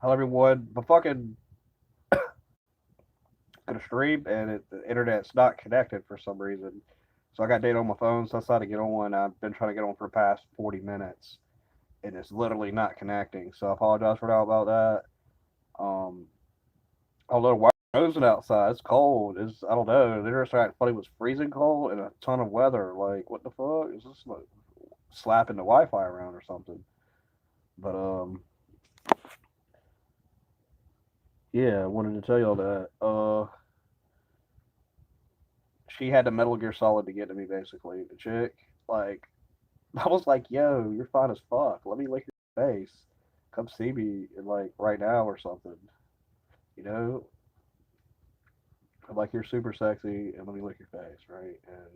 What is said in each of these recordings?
Hello everyone. The fucking gonna stream and the internet's not connected for some reason. So I got data on my phone, so I decided to get on. I've been trying to get on for the past 40 minutes, and it's literally not connecting. So I apologize for that about that. Although why is it outside? It's cold. It's I don't know. The internet thought it was freezing cold and a ton of weather. Like what the fuck? Is this like slapping the Wi-Fi around or something? But yeah, I wanted to tell y'all that. She had the Metal Gear Solid to get to me basically. The chick, like, I was like, "Yo, you're fine as fuck. Let me lick your face. Come see me like right now or something." You know, I'm like, "You're super sexy, and let me lick your face, right?" And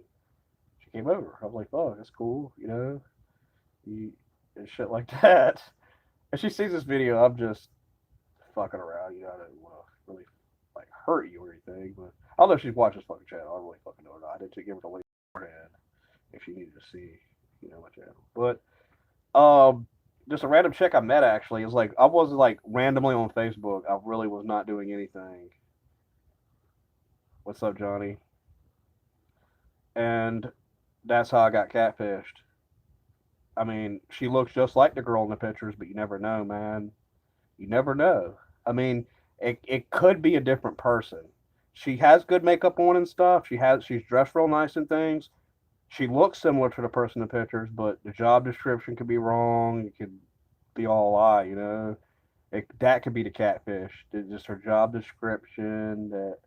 she came over. I was like, "Oh, that's cool," you and shit like that. And she sees this video. I'm just fucking around. I don't want to really like hurt you or anything, but I don't know if she's watched this fucking channel. I don't really fucking know or not. I did give her the link beforehand if she needed to see, my channel. But just a random chick I met actually. It's like I was like randomly on Facebook. I really was not doing anything. What's up, Johnny? And that's how I got catfished. I mean, she looks just like the girl in the pictures, but you never know, man. You never know. I mean, it could be a different person. She has good makeup on and stuff. She's dressed real nice and things. She looks similar to the person in the pictures, but the job description could be wrong. It could be all a lie. That could be the catfish. Just her job description. That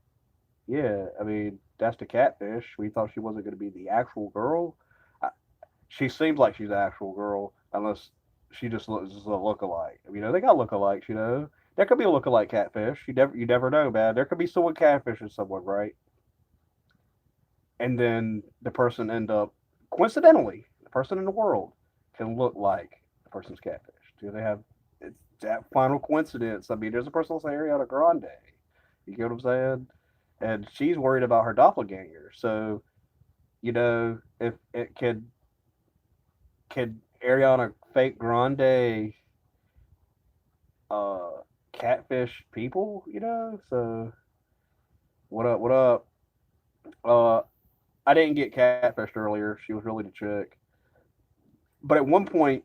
yeah, I mean that's the catfish. We thought she wasn't going to be the actual girl. I, she seems like she's the actual girl, unless she just looks just a lookalike. They got lookalikes. There could be a lookalike catfish. You never know, man. There could be someone catfishing someone, right? And then the person end up coincidentally, the person in the world can look like the person's catfish. Do they have it's that final coincidence? I mean, there's a person like Ariana Grande. You get what I'm saying? And she's worried about her doppelganger. So if it could Ariana fake Grande uh catfish people? So what up? What up? Uh, I didn't get catfished earlier. She was really the chick. But at one point,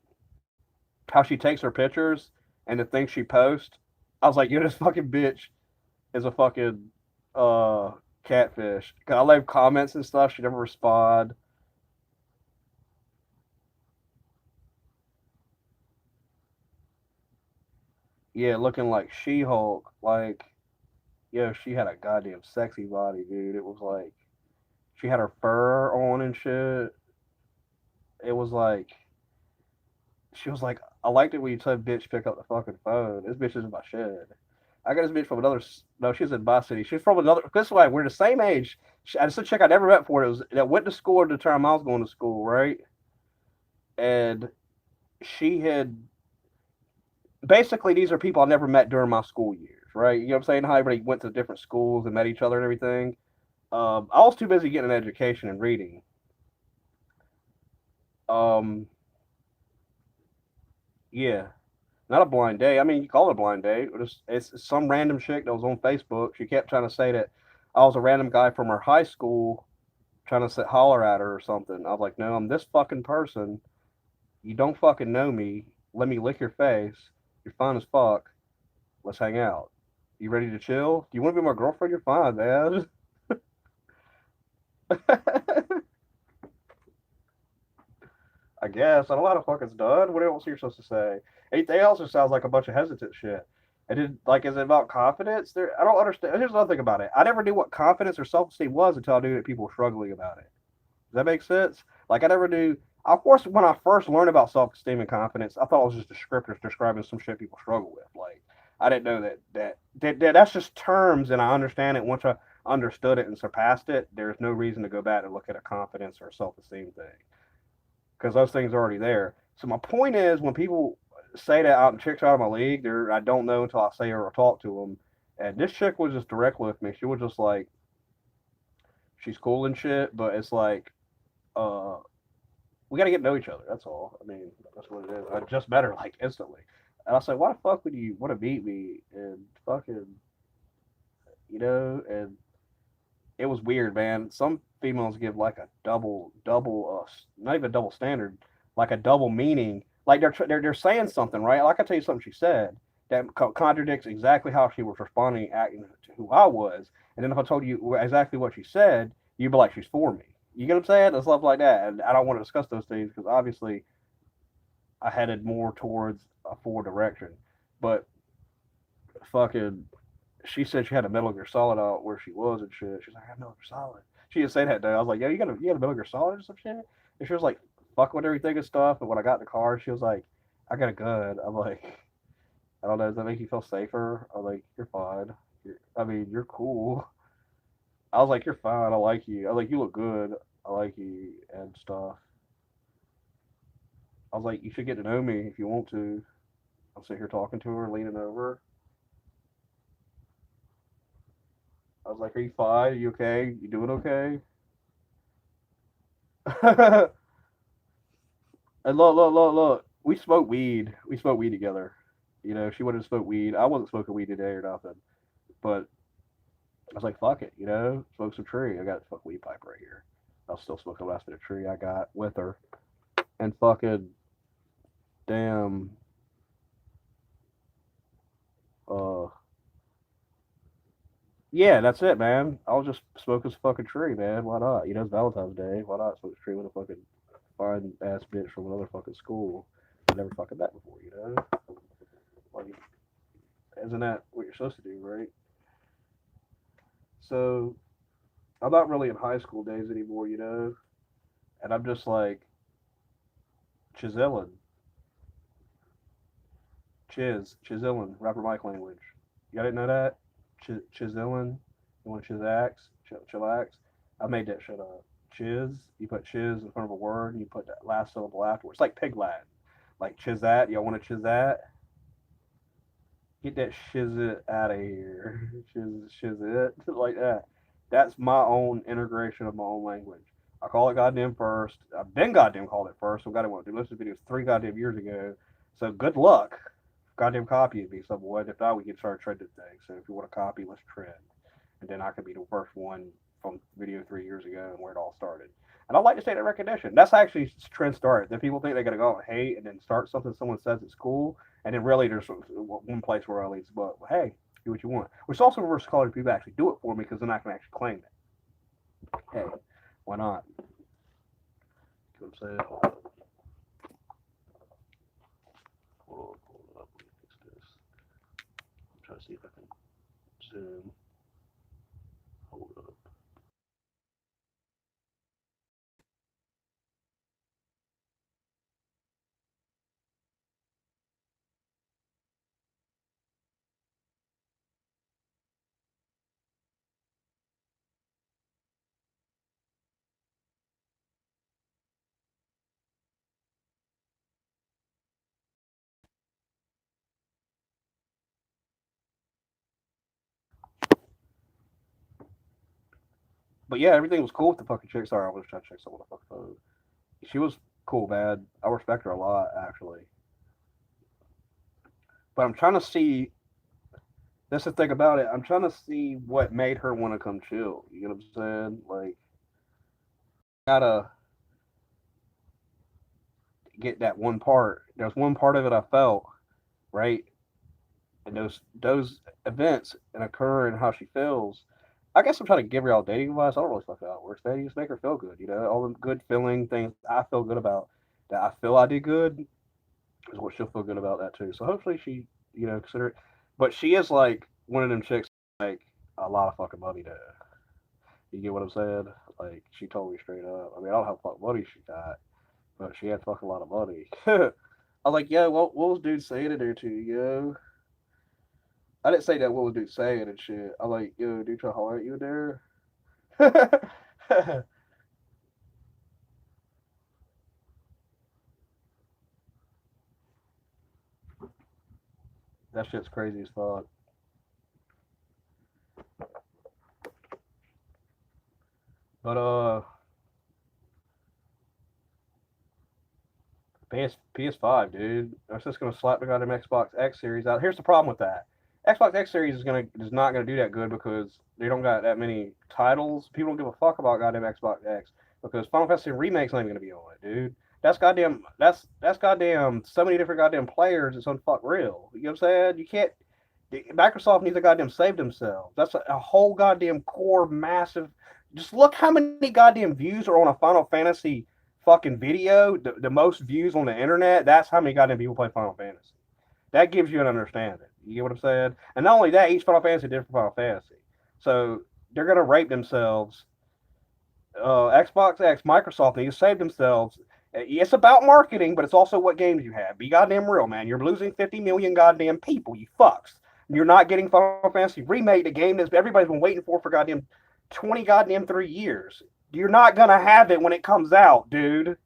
how she takes her pictures and the things she posts, I was like, this fucking bitch is a fucking uh catfish. 'Cause I leave comments and stuff. She never respond. Yeah, looking like She Hulk. Like, she had a goddamn sexy body, dude. It was like she had her fur on and shit. It was like she was like, I liked it when you said bitch pick up the fucking phone. This bitch is in my shed. I got this bitch from another. No, she's in my city. She's from another. This way, we're the same age. It's a chick I never met before. That went to school at the time I was going to school, right? And she had basically these are people I never met during my school years, right? You know what I'm saying? How everybody went to different schools and met each other and everything. I was too busy getting an education and reading. Um, yeah, not a blind date. I mean, you call it a blind date. It's some random chick that was on Facebook. She kept trying to say that I was a random guy from her high school trying to holler at her or something. I was like, no, I'm this fucking person. You don't fucking know me. Let me lick your face. You're fine as fuck. Let's hang out. You ready to chill? Do you want to be my girlfriend? You're fine, man. I guess. I don't know how the fuck it's done. What else are you supposed to say? Anything else just sounds like a bunch of hesitant shit. And then, like, is it about confidence? I don't understand. Here's another thing about it. I never knew what confidence or self esteem was until I knew that people were struggling about it. Does that make sense? Like, I never knew. Of course, when I first learned about self esteem and confidence, I thought it was just descriptors describing some shit people struggle with. Like, I didn't know that's just terms, and I understand it. Once I understood it and surpassed it, there's no reason to go back and look at a confidence or self esteem thing because those things are already there. So my point is, when people say that out chicks out of my league, I don't know until I say or talk to them. And this chick was just direct with me. She was just like, she's cool and shit, but it's like, uh, we got to get to know each other. That's all. I mean, that's what it is. I just met her like instantly. And I was like, why the fuck would you want to meet me? And fucking, and it was weird, man. Some females give like a double, not even a double standard, like a double meaning. Like they're saying something, right? Like I tell you something she said that contradicts exactly how she was responding, acting to who I was. And then if I told you exactly what she said, you'd be like, she's for me. You get what I'm saying? And stuff like that. And I don't want to discuss those things because obviously I headed more towards a forward direction. But fucking, she said she had a Metal Gear Solid out where she was and shit. She's like, I have Metal Gear Solid. She didn't say that day. I was like, yo, you got a Metal Gear Solid or some shit? And she was like, fuck with everything and stuff. And when I got in the car, she was like, I got a gun. I'm like, I don't know. Does that make you feel safer? I'm like, you're fine. I mean, you're cool. I was like, you're fine. I like you. I was like, you look good. I like you and stuff. I was like, you should get to know me if you want to. I'm sitting here talking to her, leaning over. I was like, are you fine? Are you okay? You doing okay? And look. We smoked weed. We smoked weed together. She wanted to smoke weed. I wasn't smoking weed today or nothing. But I was like, fuck it, smoke some tree. I got a fucking weed pipe right here. I was still smoking the last bit of tree I got with her. And fucking damn, uh, yeah, that's it, man. I was just smoking some fucking tree, man. Why not? It's Valentine's Day. Why not smoke a tree with a fucking fine ass bitch from another fucking school I never fucking met before? Like, isn't that what you're supposed to do, right? So I'm not really in high school days anymore. And I'm just like chiseling, chiseling, rapper Mike language. Y'all didn't know that? Chiseling, you want chillax, chillax. I made that shit up. You put chiz in front of a word, and you put that last syllable afterwards. It's like pig Latin. Like chizat, y'all want to chizat? Get that shizit out of here. Shizit, like that. That's my own integration of my own language. I call it goddamn first. I've been goddamn called it first. So goddamn want to do listen to videos 3 goddamn years ago. So good luck. Goddamn copy it be somewhat. If not, we can start trending things. So if you want to copy, let's trend. And then I could be the first one from video 3 years ago and where it all started. And I'd like to say that recognition. That's actually trend started. Then people think they got to go out and hate and then start something someone says at school. And then really there's one place where it leads, but hey, do what you want. Which also reverse color people actually do it for me because then I can actually claim it. Hey, why not? You know what I'm saying? Hold up. Let me fix this. I'm trying to see if I can zoom. Hold up. But yeah, everything was cool with the fucking chick. Sorry, I was trying to check someone on the fucking phone. She was cool, man. I respect her a lot, actually. But I'm trying to see. That's the thing about it. I'm trying to see what made her want to come chill. You know what I'm saying? Like, gotta get that one part. There's one part of it I felt right, and those events and occur and how she feels. I guess I'm trying to give her all dating advice. I don't really fuck how it works, man. You just make her feel good. All the good feeling things I feel good about that I feel I did good is what she'll feel good about that too. So hopefully she, consider it. But she is like one of them chicks like a lot of fucking money to. You get what I'm saying? Like she told me straight up. I mean, I don't know how fucking money she got, but she had fucking a lot of money. I was like, yo, what was dude saying in there to you, yo? I didn't say that. What was dude saying and shit? I'm like, yo, dude, trying to holler at you in there? That shit's crazy as fuck. But PS5, dude. It's just gonna slap the goddamn Xbox X series out. Here's the problem with that. Xbox X series is not gonna do that good because they don't got that many titles. People don't give a fuck about goddamn Xbox X because Final Fantasy Remake's not even gonna be on it, dude. That's goddamn so many different goddamn players. It's unfuck real. You know what I'm saying? You can't. Microsoft needs to goddamn save themselves. That's a whole goddamn core massive. Just look how many goddamn views are on a Final Fantasy fucking video. The most views on the internet. That's how many goddamn people play Final Fantasy. That gives you an understanding. You get what I'm saying? And not only that, each Final Fantasy is different Final Fantasy. So they're gonna rape themselves. Xbox X, Microsoft need to save themselves. It's about marketing, but it's also what games you have. Be goddamn real, man. You're losing 50 million goddamn people, you fucks. You're not getting Final Fantasy Remake, the game that everybody's been waiting for goddamn 20 goddamn 3 years. You're not gonna have it when it comes out, dude.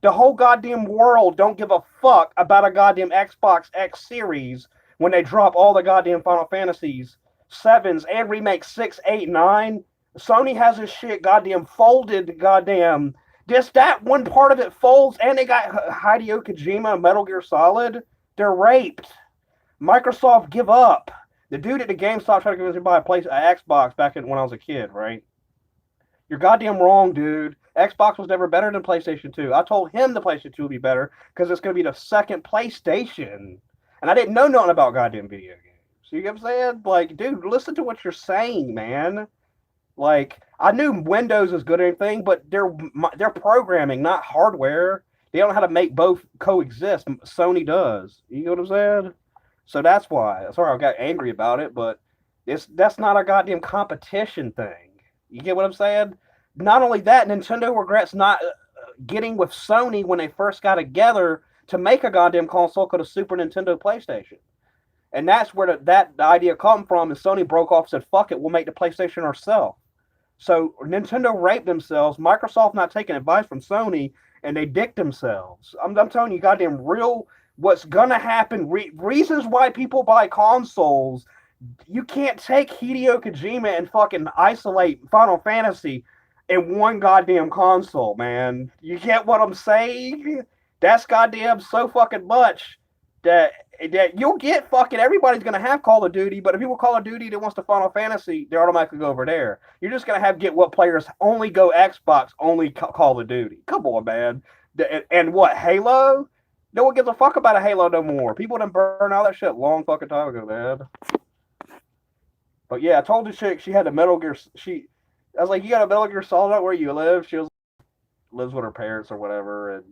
The whole goddamn world don't give a fuck about a goddamn Xbox X series when they drop all the goddamn Final Fantasies 7s and remake 6, 8, 9. Sony has this shit goddamn folded, goddamn. Just that one part of it folds, and they got Hideo Kojima, Metal Gear Solid. They're raped. Microsoft, give up. The dude at the GameStop tried to convince me to buy an Xbox back when I was a kid, right? You're goddamn wrong, dude. Xbox was never better than PlayStation 2. I told him the PlayStation 2 would be better because it's going to be the second PlayStation. And I didn't know nothing about goddamn video games. You get what I'm saying? Like, dude, listen to what you're saying, man. Like, I knew Windows is good or anything, but they're programming, not hardware. They don't know how to make both coexist. Sony does. You know what I'm saying? So that's why. Sorry, I got angry about it, but that's not a goddamn competition thing. You get what I'm saying? Not only that, Nintendo regrets not getting with Sony when they first got together to make a goddamn console called a Super Nintendo PlayStation. And that's where the idea come from, and Sony broke off and said, fuck it, we'll make the PlayStation ourselves. So Nintendo raped themselves, Microsoft not taking advice from Sony, and they dicked themselves. I'm telling you, goddamn real, what's gonna happen, reasons why people buy consoles. You can't take Hideo Kojima and fucking isolate Final Fantasy in one goddamn console, man. You get what I'm saying? That's goddamn so fucking much that you'll get fucking everybody's gonna have Call of Duty, but if people Call of Duty that wants to Final Fantasy, they automatically go over there. You're just gonna have get what players only go Xbox, only Call of Duty. Come on, man. And what, Halo? No one gives a fuck about a Halo no more. People done burn all that shit long fucking time ago, man. But yeah, I told the chick she had a Metal Gear. I was like, you got a Metal Gear Solid out where you live? She was lives with her parents or whatever, and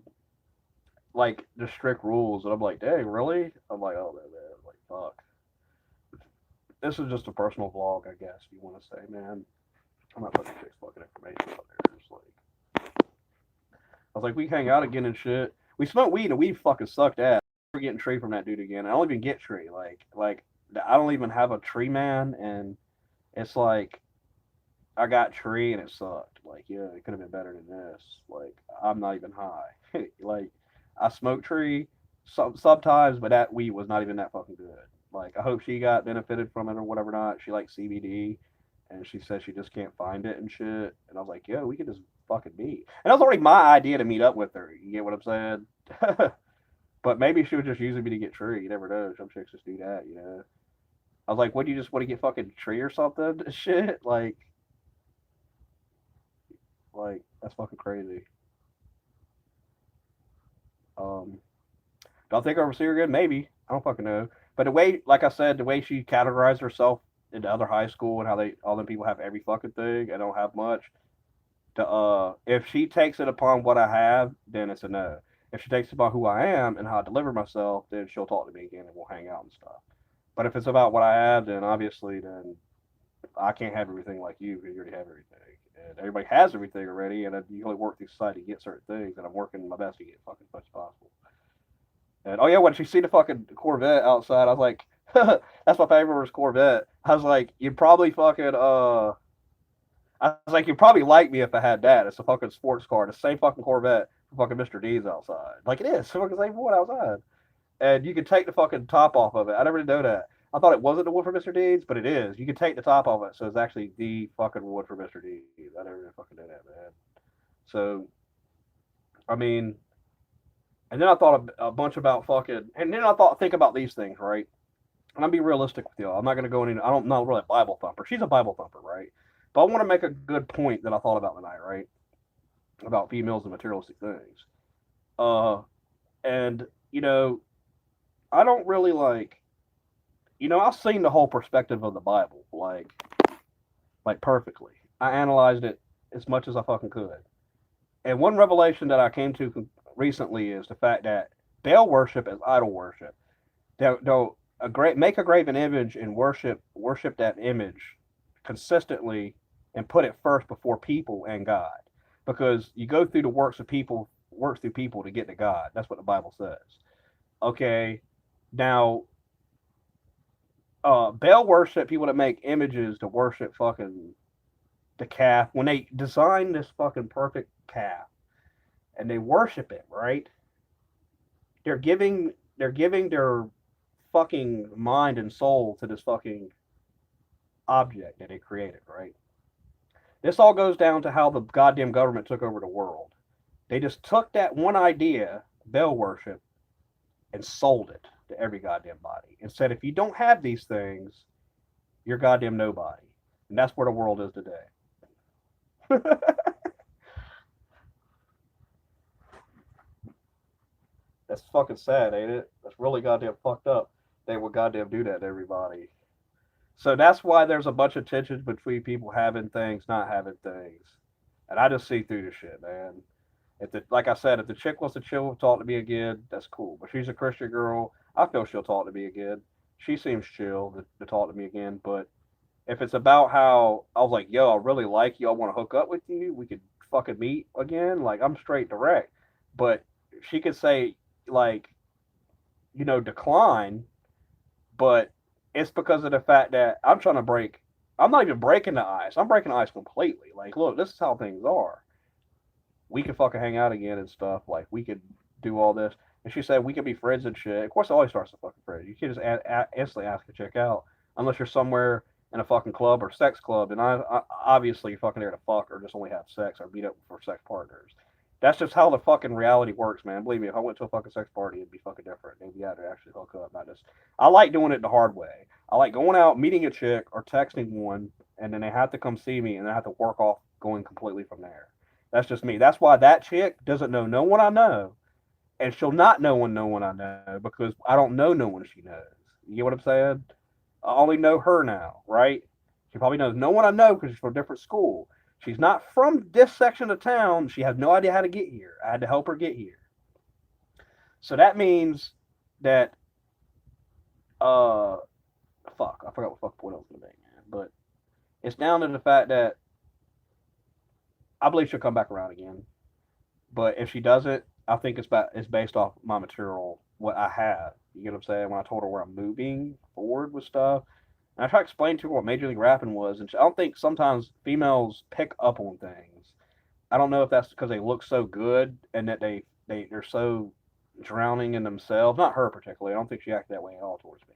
like the strict rules. And I'm like, dang, really? I'm like, oh man, I'm like, fuck. This is just a personal vlog, I guess. If you want to say, man, I'm not putting chick's fucking information out there. Just like, I was like, we hang out again and shit. We smoked weed and weed fucking sucked ass. We're getting tree from that dude again. I don't even get tree. Like I don't even have a tree, man, and it's like I got tree and it sucked. Like, yeah, it could have been better than this. Like, I'm not even high. Like, I smoke tree sometimes, but that weed was not even that fucking good. Like, I hope she got benefited from it or whatever not. She likes CBD, and she says she just can't find it and shit. And I was like, yo, we could just fucking meet. And that was already my idea to meet up with her. You get what I'm saying? But maybe she was just using me to get tree. You never know. Some chicks just do that, you know? I was like, what, do you just want to get fucking tree or something? Shit, like that's fucking crazy. Um, do I think I'll ever see her again? Maybe. I don't fucking know. But the way, like I said, the way she categorized herself into other high school and how all them people have every fucking thing, I don't have much. If she takes it upon what I have, then it's a no. If she takes it upon who I am and how I deliver myself, then she'll talk to me again and we'll hang out and stuff. But if it's about what I have, then obviously, then I can't have everything like you because you already have everything. And everybody has everything already, and you only work through society to get certain things, and I'm working my best to get fucking as much as possible. And oh yeah, when she see the fucking Corvette outside, I was like, that's my favorite Corvette. I was like, you'd probably fucking I was like, you'd probably like me if I had that. It's a fucking sports car, the same fucking Corvette from fucking Mr. D's outside. Like it is, it's fucking same one outside. And you can take the fucking top off of it. I never did know that. I thought it wasn't the wood for Mr. Deeds, but it is. You can take the top off it, so it's actually the fucking wood for Mr. Deeds. I never really fucking did that, man. So, I mean, And then I thought a bunch about fucking, and then I thought, think about these things, right? And I'll be realistic with y'all. I'm not going to go into, I'm not really a Bible thumper. She's a Bible thumper, right? But I want to make a good point that I thought about tonight, right? About females and materialistic things. Uh, and, you know, I don't really like, I've seen the whole perspective of the Bible, like perfectly. I analyzed it as much as I fucking could. And one revelation that I came to recently is the fact that Baal worship is idol worship. They'll make a graven image and worship that image consistently and put it first before people and God, because you go through the works through people to get to God. That's what the Bible says. Okay, now Baal worship, people that make images to worship fucking the calf, when they design this fucking perfect calf and they worship it, right? They're giving their fucking mind and soul to this fucking object that they created, right? This all goes down to how the goddamn government took over the world. They just took that one idea, Baal worship, and sold it to every goddamn body and said, if you don't have these things, you're goddamn nobody. And that's where the world is today. That's fucking sad, ain't it? That's really goddamn fucked up. They would goddamn do that to everybody. So that's why there's a bunch of tensions between people having things, not having things. And I just see through this shit, man. Like I said, if the chick wants to chill, talk to me again, that's cool. But she's a Christian girl. I feel she'll talk to me again. She seems chill to talk to me again. But if it's about how I was like, yo, I really like you, I want to hook up with you, we could fucking meet again. Like, I'm straight direct. But she could say, like, decline, but it's because of the fact that I'm trying to break. I'm not even breaking the ice. I'm breaking the ice completely. Like, look, this is how things are. We could fucking hang out again and stuff. Like, we could do all this. And she said we could be friends and shit. Of course, it always starts with fucking friends. You can't just instantly ask a chick out unless you're somewhere in a fucking club or sex club. And obviously you're fucking there to fuck or just only have sex or meet up for sex partners. That's just how the fucking reality works, man. Believe me, if I went to a fucking sex party, it'd be fucking different. They'd be out to actually hook up, not just. I like doing it the hard way. I like going out, meeting a chick, or texting one, and then they have to come see me, and I have to work off going completely from there. That's just me. That's why that chick doesn't know no one I know, and she'll not know no one I know because I don't know no one she knows. You get what I'm saying? I only know her now, right? She probably knows no one I know because she's from a different school. She's not from this section of town. She has no idea how to get here. I had to help her get here. So that means that, uh, fuck, I forgot what fuck point I was going to make, man. But it's down to the fact that I believe she'll come back around again. But if she doesn't, I think it's based off my material, what I have. You get what I'm saying? When I told her where I'm moving forward with stuff, and I try to explain to her what Major League Rapping was, and I don't think sometimes females pick up on things. I don't know if that's because they look so good and that they're so drowning in themselves. Not her particularly. I don't think she acted that way at all towards me.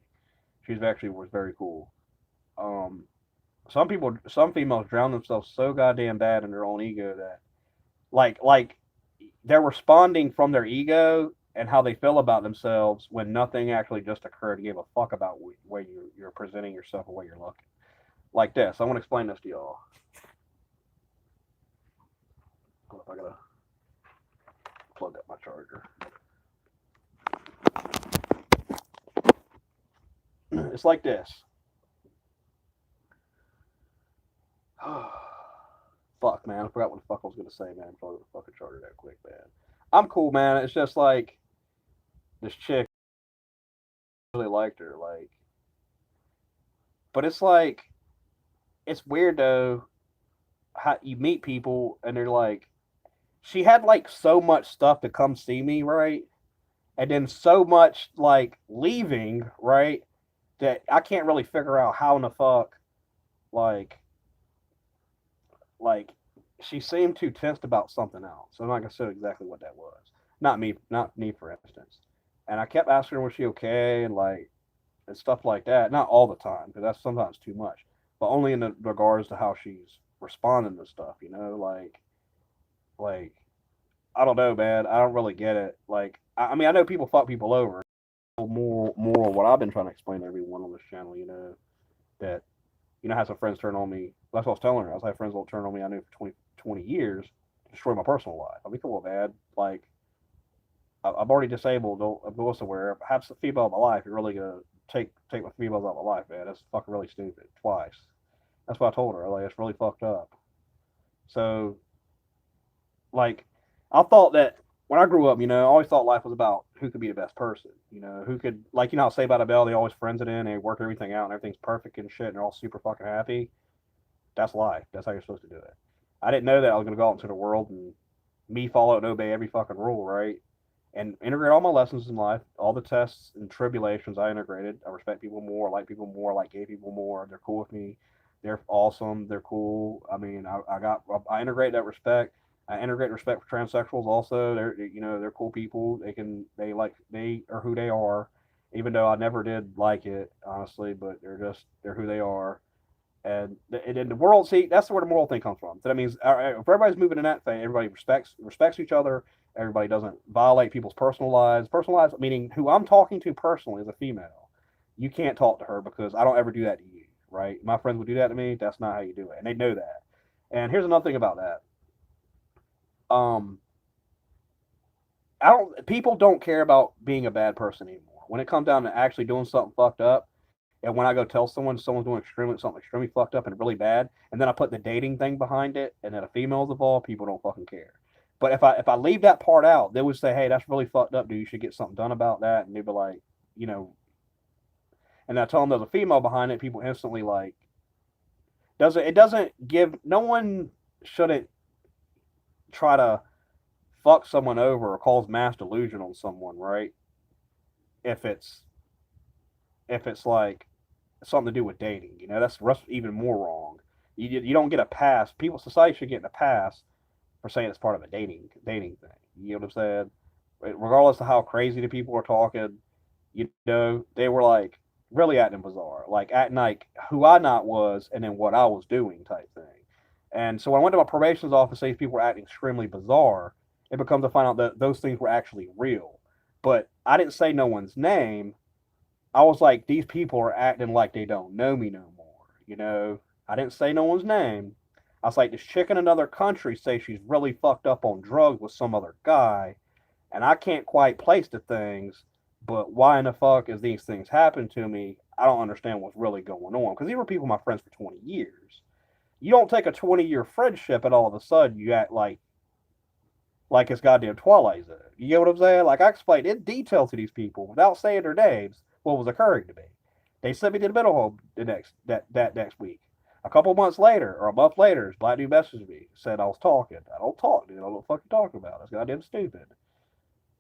She's actually was very cool. Um, some females drown themselves so goddamn bad in their own ego that like they're responding from their ego and how they feel about themselves when nothing actually just occurred to give a fuck about where you're presenting yourself or where you're looking. Like this. I want to explain this to y'all. Hold up, I gotta plug up my charger. It's like this. Fuck, man. I forgot what the fuck I was gonna say, man. Plug the fucking charger that quick, man. I'm cool, man. It's just like this chick really liked her, like, but it's like it's weird though how you meet people and they're like, she had like so much stuff to come see me, right? And then so much like leaving, right? That I can't really figure out how in the fuck, like, like she seemed too tensed about something else. I'm not gonna say exactly what that was. Not me, for instance. And I kept asking her was she okay and like and stuff like that. Not all the time because that's sometimes too much, but only in the regards to how she's responding to stuff. Like I don't know, man. I don't really get it. Like I mean, I know people fuck people over. More what I've been trying to explain to everyone on this channel, that, I have some friends turn on me. That's what I was telling her. I was like, friends will turn on me. I knew for 20 years to destroy my personal life. I mean, come on, man. Like, I'm already disabled. Don't go somewhere. If I have some female in my life, you're really gonna take my females out of my life, man. That's fucking really stupid. Twice. That's what I told her. Like, it's really fucked up. So, like, I thought that when I grew up, I always thought life was about who could be the best person. Who could, like, how Saved by the Bell, they always friends it in, they work everything out, and everything's perfect and shit, and they're all super fucking happy. That's life. That's how you're supposed to do it. I didn't know that I was gonna go out into the world and me follow and obey every fucking rule, right? And integrate all my lessons in life, all the tests and tribulations I integrated. I respect people more, I like gay people more. They're cool with me. They're awesome. They're cool. I mean, I integrate that respect. I integrate respect for transsexuals also. They're cool people. They are who they are, even though I never did like it, honestly, but they're who they are. And in the world, see, that's where the moral thing comes from. So that means if everybody's moving in that thing, everybody respects each other. Everybody doesn't violate people's personal lives. Personal lives, meaning who I'm talking to personally is a female. You can't talk to her because I don't ever do that to you, right? My friends would do that to me. That's not how you do it, and they know that. And here's another thing about that. Um, I don't. People don't care about being a bad person anymore. When it comes down to actually doing something fucked up, and when I go tell someone's doing something extremely fucked up and really bad, and then I put the dating thing behind it, and then a female's involved, people don't fucking care. But if I leave that part out, they would say, "Hey, that's really fucked up, dude. You should get something done about that." And they'd be like, you know, and I tell them there's a female behind it, people instantly like doesn't give no one shouldn't try to fuck someone over or cause mass delusion on someone, right? If it's if it's like something to do with dating. That's even more wrong. You don't get a pass. Society should get a pass for saying it's part of a dating thing. You know what I'm saying? Regardless of how crazy the people are talking, they were like really acting bizarre, like acting like who I not was, and then what I was doing type thing. And so when I went to my probation's office, these people were acting extremely bizarre. It becomes to find out that those things were actually real. But I didn't say no one's name. I was like, these people are acting like they don't know me no more. I didn't say no one's name. I was like, this chick in another country say she's really fucked up on drugs with some other guy, and I can't quite place the things. But why in the fuck is these things happen to me? I don't understand what's really going on. Because these were people my friends for 20 years. You don't take a 20-year friendship and all of a sudden you act like it's goddamn Twilight Zone. You get what I'm saying? Like I explained in detail to these people without saying their names what was occurring to me. They sent me to the mental home that next week. A couple months later, or a month later, Black dude messaged me, said I was talking. I don't talk, dude. I don't know what the fuck you're talking about. That's goddamn stupid.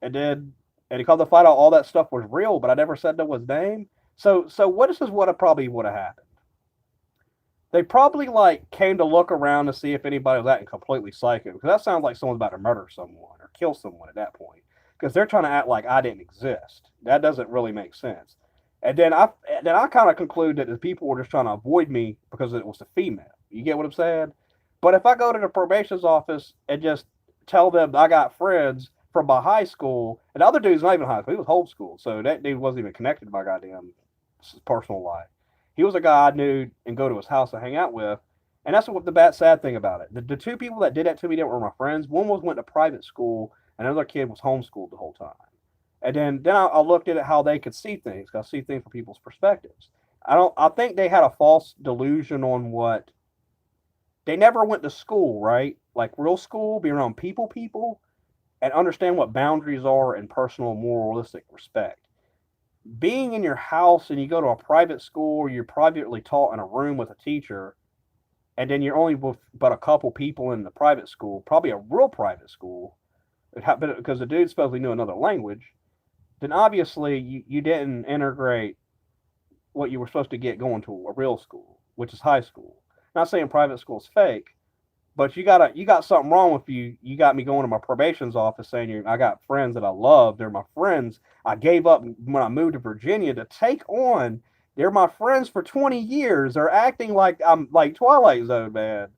And then, and he called to find out all that stuff was real, but I never said no one's name. So what is what probably would have happened? They probably like came to look around to see if anybody was acting completely psycho, because that sounds like someone's about to murder someone or kill someone at that point. Because they're trying to act like I didn't exist. That doesn't really make sense. And then I kind of conclude that the people were just trying to avoid me because it was a female. You get what I'm saying? But if I go to the probation's office and just tell them I got friends from my high school, and the other dude's not even high school, he was homeschooled, so that dude wasn't even connected to my goddamn personal life. He was a guy I knew and go to his house to hang out with, and that's what the bad sad thing about it. The two people that did that to me that were my friends, one went to private school, and another kid was homeschooled the whole time. And then I looked at it how they could see things. I see things from people's perspectives. I think they had a false delusion on what they never went to school, right? Like real school, be around people, and understand what boundaries are in personal moralistic respect. Being in your house and you go to a private school or you're privately taught in a room with a teacher, and then you're only with but a couple people in the private school, probably a real private school, because the dude supposedly knew another language, then obviously you didn't integrate what you were supposed to get going to a real school, which is high school. Not saying private school's fake, but you got something wrong with you. You got me going to my probation's office saying I got friends that I love. They're my friends. I gave up when I moved to Virginia to take on. They're my friends for 20 years. They're acting like I'm like Twilight Zone, man.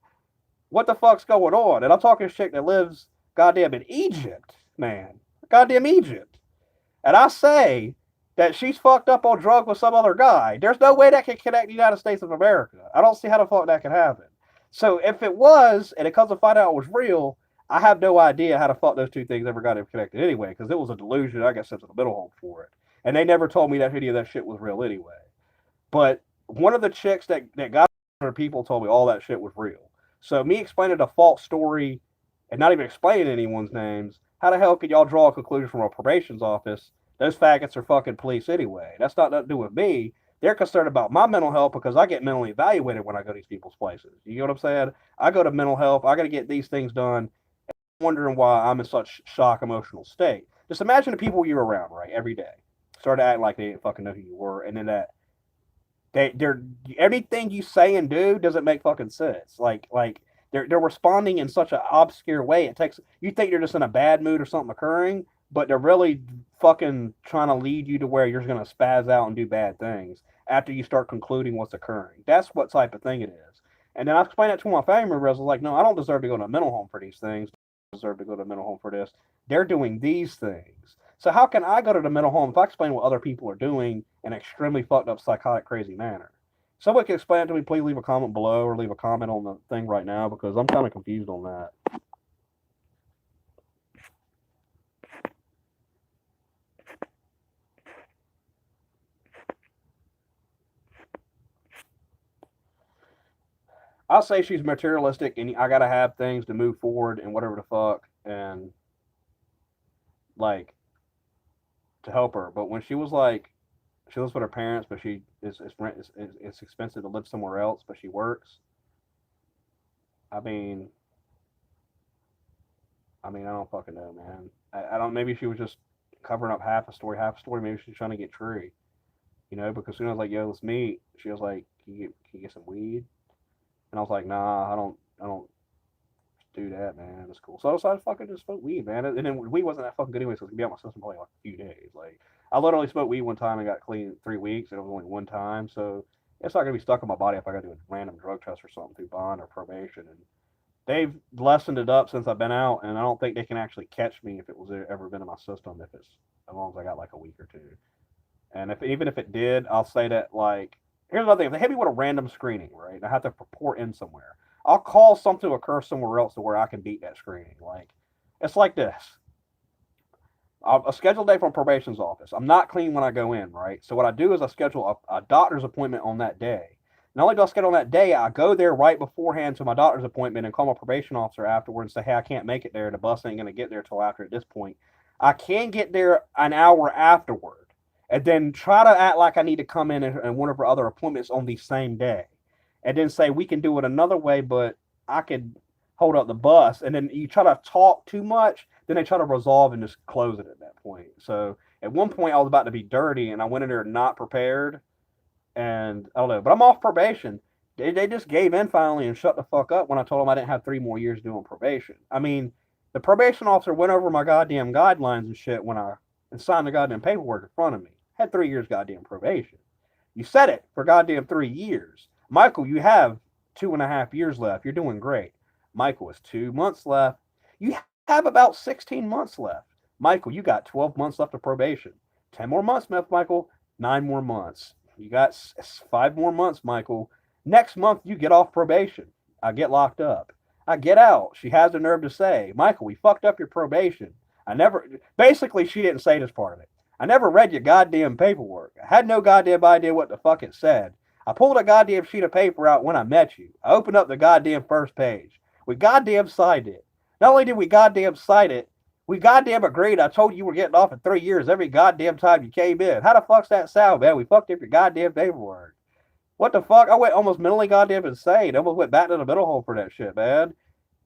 What the fuck's going on? And I'm talking shit that lives goddamn in Egypt, man. Goddamn Egypt. and I say that she's fucked up on drugs with some other guy, there's no way that can connect the United States of America. I don't see how the fuck that can happen. So if it was, and it comes to find out it was real, I have no idea how the fuck those two things ever got connected anyway, because it was a delusion. I got sent to the middle home for it. And they never told me that any of that shit was real anyway. But one of the chicks that got her people told me all that shit was real. So me explaining a false story and not even explaining anyone's names, how the hell could y'all draw a conclusion from a probation's office? Those faggots are fucking police anyway. That's not nothing to do with me. They're concerned about my mental health because I get mentally evaluated when I go to these people's places. You know what I'm saying? I go to mental health. I got to get these things done. Wondering why I'm in such shock emotional state. Just imagine the people you're around, right, every day. Start acting like they didn't fucking know who you were, and then they're everything you say and do doesn't make fucking sense. Like they're responding in such an obscure way. It takes you think they're just in a bad mood or something occurring, but they're really fucking trying to lead you to where you're gonna spaz out and do bad things after you start concluding what's occurring. That's what type of thing it is. And then I explained that to my family members. I was like, no, I don't deserve to go to a mental home for these things. I deserve to go to a mental home for this. They're doing these things. So how can I go to the mental home if I explain what other people are doing in an extremely fucked up, psychotic, crazy manner? Someone can explain it to me. Please leave a comment below or leave a comment on the thing right now because I'm kind of confused on that. I'll say she's materialistic and I gotta have things to move forward and whatever the fuck and like to help her. But when she was like, she lives with her parents, but she is it's rent it's expensive to live somewhere else, but she works. I mean, I don't fucking know, man. I don't. Maybe she was just covering up half a story, half a story. Maybe she's trying to get Tree, because soon I was like, "Yo, let's meet." She was like, "Can you get some weed?" And I was like, "Nah, I don't do that, man. It's cool." So I decided to fucking just smoke weed, man. And then weed wasn't that fucking good anyway, so it was gonna be out my system for like a few days. Like I literally smoked weed one time and got clean in 3 weeks, and it was only one time, so it's not gonna be stuck in my body if I gotta do a random drug test or something through bond or probation. And they've lessened it up since I've been out, and I don't think they can actually catch me if it was ever been in my system if it's as long as I got like a week or two. And if even if it did, I'll say that like here's another thing: if they hit me with a random screening, right, and I have to report in somewhere, I'll call something to occur somewhere else to where I can beat that screening. Like it's like this: a scheduled day from probation's office. I'm not clean when I go in, right? So what I do is I schedule a doctor's appointment on that day. Not only do I schedule on that day, I go there right beforehand to my doctor's appointment and call my probation officer afterwards and say, hey, I can't make it there. The bus ain't going to get there till after at this point. I can get there an hour afterward and then try to act like I need to come in and one of our other appointments on the same day. And then say, we can do it another way, but I could hold up the bus. And then you try to talk too much, then they try to resolve and just close it at that point. So at one point, I was about to be dirty and I went in there not prepared and I don't know, but I'm off probation. They just gave in finally and shut the fuck up when I told them I didn't have 3 more years doing probation. I mean, the probation officer went over my goddamn guidelines and shit when I and signed the goddamn paperwork in front of me. I had 3 years goddamn probation. You said it for goddamn 3 years. Michael, you have 2.5 years left. You're doing great. Michael, it's 2 months left. You have about 16 months left. Michael, you got 12 months left of probation. 10 more months, Michael. 9 more months. You got 5 more months, Michael. Next month, you get off probation. I get locked up. I get out. She has the nerve to say, Michael, we fucked up your probation. Basically, she didn't say this part of it. I never read your goddamn paperwork. I had no goddamn idea what the fuck it said. I pulled a goddamn sheet of paper out when I met you. I opened up the goddamn first page. We goddamn signed it. Not only did we goddamn sign it, we goddamn agreed. I told you were getting off in 3 years every goddamn time you came in. How the fuck's that sound, man? We fucked up your goddamn paperwork. What the fuck? I went almost mentally goddamn insane. I almost went back to the middle hole for that shit, man.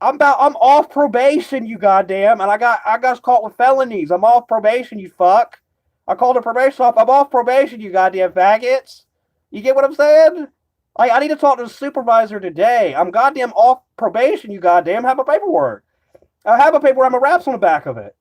I'm off probation, you goddamn, and I got caught with felonies. I'm off probation, you fuck. I called the probation off. I'm off probation, you goddamn faggots. You get what I'm saying? Like, I need to talk to the supervisor today. I'm goddamn off probation, you goddamn. Have a paperwork. I have a paper. I'm a raps on the back of it.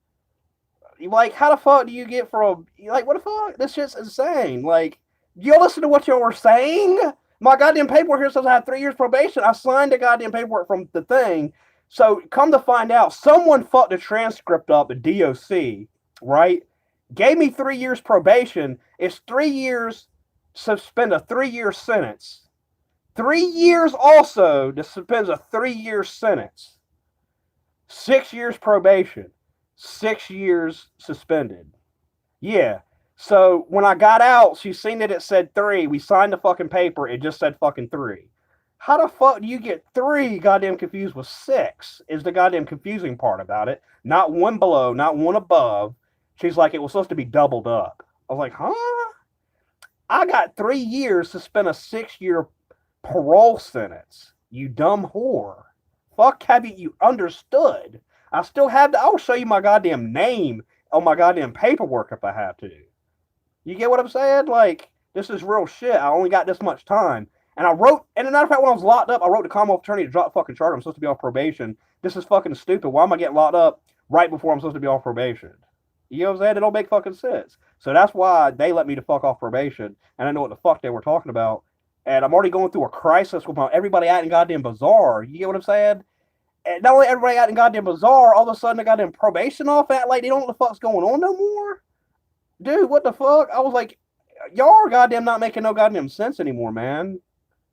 Like, how the fuck do you get from like what the fuck? This shit's insane. Like, you listen to what y'all were saying. My goddamn paperwork here says I have 3 years probation. I signed the goddamn paperwork from the thing. So come to find out, someone fucked the transcript up at DOC, right? gave me 3 years probation. It's 3 years, suspend a 3-year sentence. 3 years also to suspend a 3-year sentence. 6 years probation. 6 years suspended. Yeah. So when I got out, she seen that it said 3. We signed the fucking paper. It just said fucking 3. How the fuck do you get 3 goddamn confused with 6? Is the goddamn confusing part about it. Not one below, not one above. She's like, it was supposed to be doubled up. I was like, huh? I got 3 years to spend a 6-year parole sentence. You dumb whore. Fuck, haven't you understood? I still have to. I'll show you my goddamn name on my goddamn paperwork if I have to. You get what I'm saying? Like, this is real shit. I only got this much time. And I wrote, and as a matter of fact, when I was locked up, I wrote the Commonwealth attorney to drop fucking charge. I'm supposed to be on probation. This is fucking stupid. Why am I getting locked up right before I'm supposed to be on probation? You know what I'm saying? It don't make fucking sense. So that's why they let me to fuck off probation. And I know what the fuck they were talking about. And I'm already going through a crisis with everybody acting goddamn bizarre. You get what I'm saying? And not only everybody acting goddamn bizarre, all of a sudden they got them probation off at like they don't know what the fuck's going on no more. Dude, what the fuck? I was like, y'all are goddamn not making no goddamn sense anymore, man.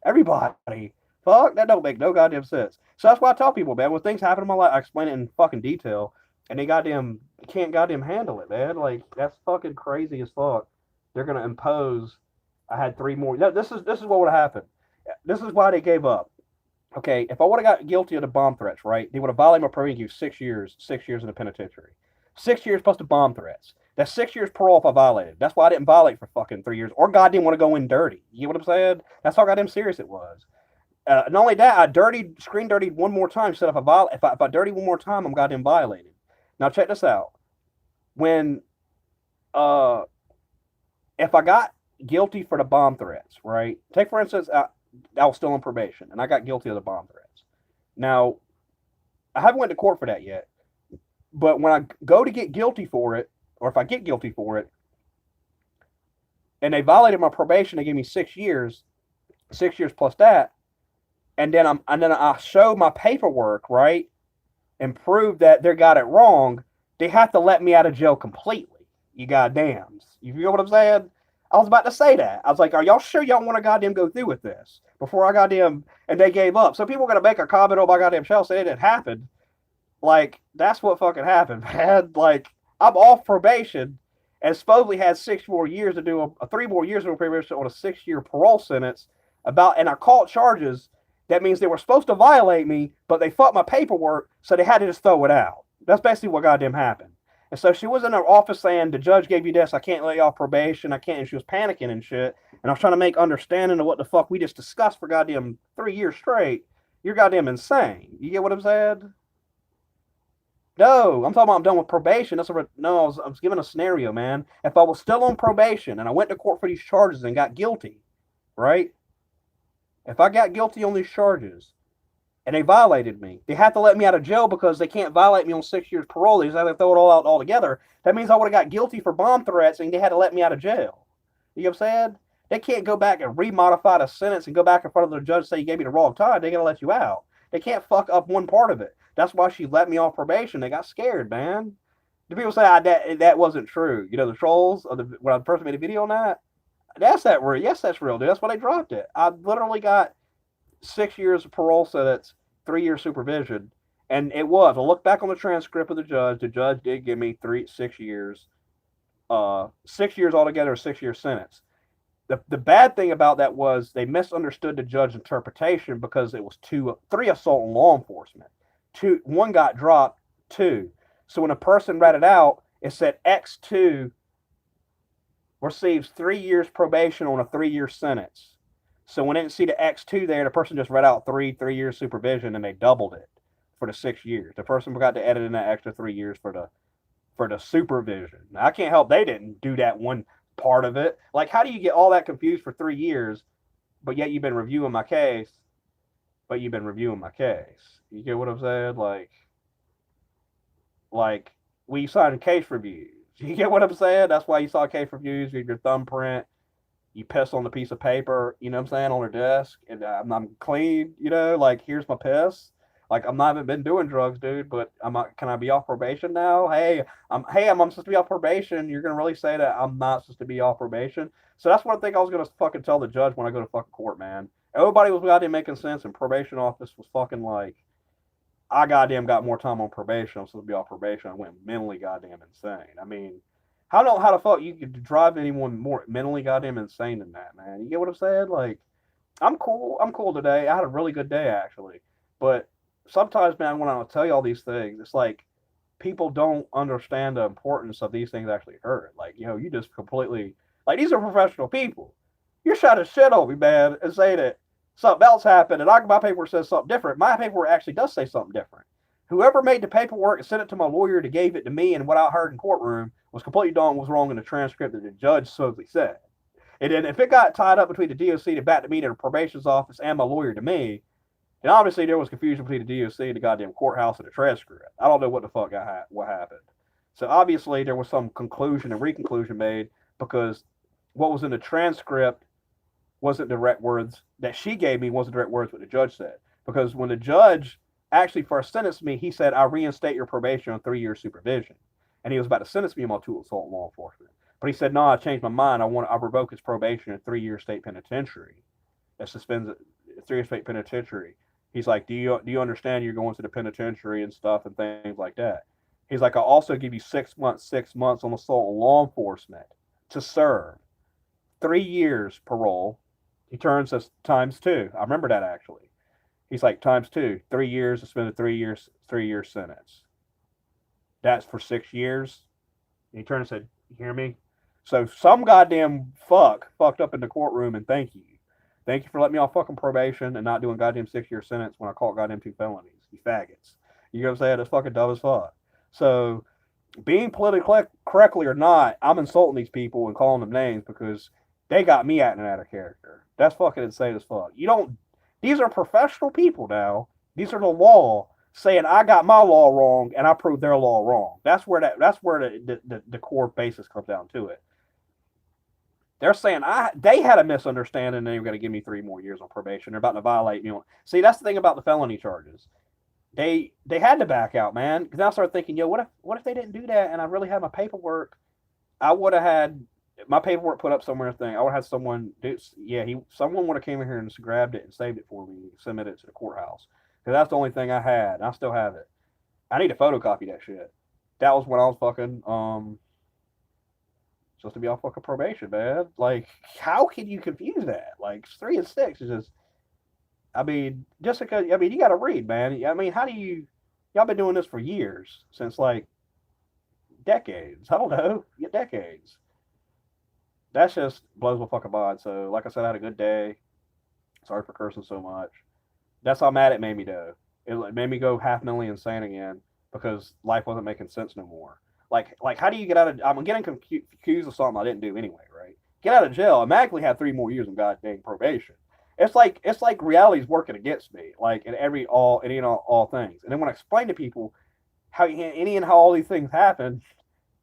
Everybody. Fuck, that don't make no goddamn sense. So that's why I tell people, man, when things happen in my life, I explain it in fucking detail, and they goddamn can't goddamn handle it, man. Like, that's fucking crazy as fuck. They're gonna impose. I had 3 more. No, this is what would have happened. This is why they gave up. Okay, if I would have got guilty of the bomb threats, right, they would have violated my probation 6 years, 6 years in the penitentiary. 6 years plus the bomb threats. That's 6 years parole if I violated. That's why I didn't violate for fucking 3 years. Or God didn't want to go in dirty. You know what I'm saying? That's how goddamn serious it was. Not only that, I screen dirtied one more time. Said if I dirty one more time, I'm goddamn violated. Now check this out. When, if I got guilty for the bomb threats, right? Take for instance, I was still on probation and I got guilty of the bomb threats. Now, I haven't went to court for that yet, but when I go to get guilty for it, or if I get guilty for it, and they violated my probation, they gave me 6 years, 6 years plus that, and then I show my paperwork, right, and prove that they got it wrong. They have to let me out of jail completely. You goddams. You feel what I'm saying? I was about to say that. I was like, are y'all sure y'all want to goddamn go through with this? Before I goddamn, and they gave up. So people are going to make a comment on my goddamn show saying it happened. Like, that's what fucking happened, man. Like, I'm off probation and supposedly had 6 more years to do 3 more years of probation on a 6-year parole sentence and I caught charges. That means they were supposed to violate me, but they fucked my paperwork, so they had to just throw it out. That's basically what goddamn happened. And so she was in her office saying, the judge gave you this, I can't let you off probation, I can't, and she was panicking and shit. And I was trying to make understanding of what the fuck we just discussed for goddamn 3 years straight. You're goddamn insane. You get what I'm saying? No, I'm talking about I'm done with probation. No, I was giving a scenario, man. If I was still on probation and I went to court for these charges and got guilty, right? If I got guilty on these charges, and they violated me. They have to let me out of jail because they can't violate me on 6 years parole. They just have to throw it all out altogether. That means I would have got guilty for bomb threats and they had to let me out of jail. You know what I'm saying? They can't go back and remodify the sentence and go back in front of the judge and say you gave me the wrong time. They're going to let you out. They can't fuck up one part of it. That's why she let me off probation. They got scared, man. The people say that wasn't true. You know, the trolls, when I first made a video on that, that's real. Yes, that's real, dude. That's why they dropped it. I literally got 6 years of parole sentence, 3 years supervision, and it was. I look back on the transcript of the judge. The judge did give me 6 years, 6 years altogether, a 6-year sentence. The bad thing about that was they misunderstood the judge's interpretation because it was 3 assault on law enforcement. 1 got dropped, 2. So when a person read it out, it said X2 receives 3 years probation on a 3-year sentence. So when they didn't see the X2 there, the person just read out 3 years supervision and they doubled it for the 6 years. The person forgot to edit in that extra 3 years for the supervision. Now, I can't help they didn't do that one part of it. Like, how do you get all that confused for 3 years, but yet you've been reviewing my case? You get what I'm saying? Like we signed case reviews. You get what I'm saying? That's why you saw case reviews with your thumbprint. You piss on the piece of paper, you know what I'm saying, on her desk, and I'm clean, you know, like, here's my piss. Like, I'm not haven't been doing drugs, dude, but I'm not, can I be off probation now? I'm supposed to be off probation. You're gonna really say that I'm not supposed to be off probation? So that's what I think I was gonna fucking tell the judge when I go to fucking court, man. Everybody was goddamn making sense, and probation office was fucking like, I goddamn got more time on probation. I'm supposed to be off probation. I went mentally goddamn insane. I mean, I don't know how the fuck you could drive anyone more mentally goddamn insane than that, man. You get what I'm saying? Like, I'm cool. I'm cool today. I had a really good day actually. But sometimes, man, when I tell you all these things, it's like people don't understand the importance of these things actually hurt. Like, you just completely like these are professional people. You're trying to shit on me, man, and say that something else happened, and my paperwork says something different. My paperwork actually does say something different. Whoever made the paperwork and sent it to my lawyer that gave it to me and what I heard in courtroom was completely was wrong in the transcript that the judge supposedly said. And then if it got tied up between the DOC to back to me to the probation's office and my lawyer to me, then obviously there was confusion between the DOC and the goddamn courthouse and the transcript. I don't know what the fuck what happened. So obviously there was some conclusion and reconclusion made because what was in the transcript wasn't direct words that she gave me, wasn't direct words what the judge said. Because when the judge actually first sentenced me, he said, I reinstate your probation on 3 years supervision. And he was about to sentence me on multiple assault in law enforcement. But he said, no, I changed my mind. I revoke his probation in 3 year state penitentiary. That suspends it, 3 year state penitentiary. He's like, do you understand you're going to the penitentiary and stuff and things like that? He's like, I'll also give you 6 months on assault on law enforcement to serve. 3 years parole. He turns us times two. I remember that actually. He's like times two. 3 years, suspended 3 years, 3 year sentence. That's for 6 years. And he turned and said, you hear me? So some goddamn fucked up in the courtroom, and thank you. Thank you for letting me off fucking probation and not doing goddamn 6 year sentence when I caught goddamn 2 felonies. You faggots. You know what I'm saying? It's fucking dumb as fuck. So being politically correctly or not, I'm insulting these people and calling them names because they got me acting out of character. That's fucking insane as fuck. You don't. These are professional people now. These are the law saying I got my law wrong and I proved their law wrong. That's where the core basis comes down to it. They're saying they had a misunderstanding and they were going to give me 3 more years on probation. They're about to violate me. See, that's the thing about the felony charges. They had to back out, man. Because I started thinking, what if they didn't do that and I really had my paperwork? I would have had my paperwork put up somewhere. I would have had someone do. Yeah, someone would have came in here and just grabbed it and saved it for me, submitted it to the courthouse. Because that's the only thing I had. And I still have it. I need to photocopy that shit. That was when I was fucking supposed to be off fucking probation, man. Like, how can you confuse that? Like, 3 and 6 is just. I mean, just because. I mean, you got to read, man. I mean, how do you? Y'all been doing this for years, since like decades. I don't know, decades. That just blows my fucking mind. So, like I said, I had a good day. Sorry for cursing so much. That's how mad it made me, though. It made me go half mentally insane again because life wasn't making sense no more. Like, how do you get out of? I'm getting accused of something I didn't do anyway, right? Get out of jail. I magically had 3 more years of goddamn probation. It's like reality's working against me, like in all things. And then when I explain to people how all these things happen,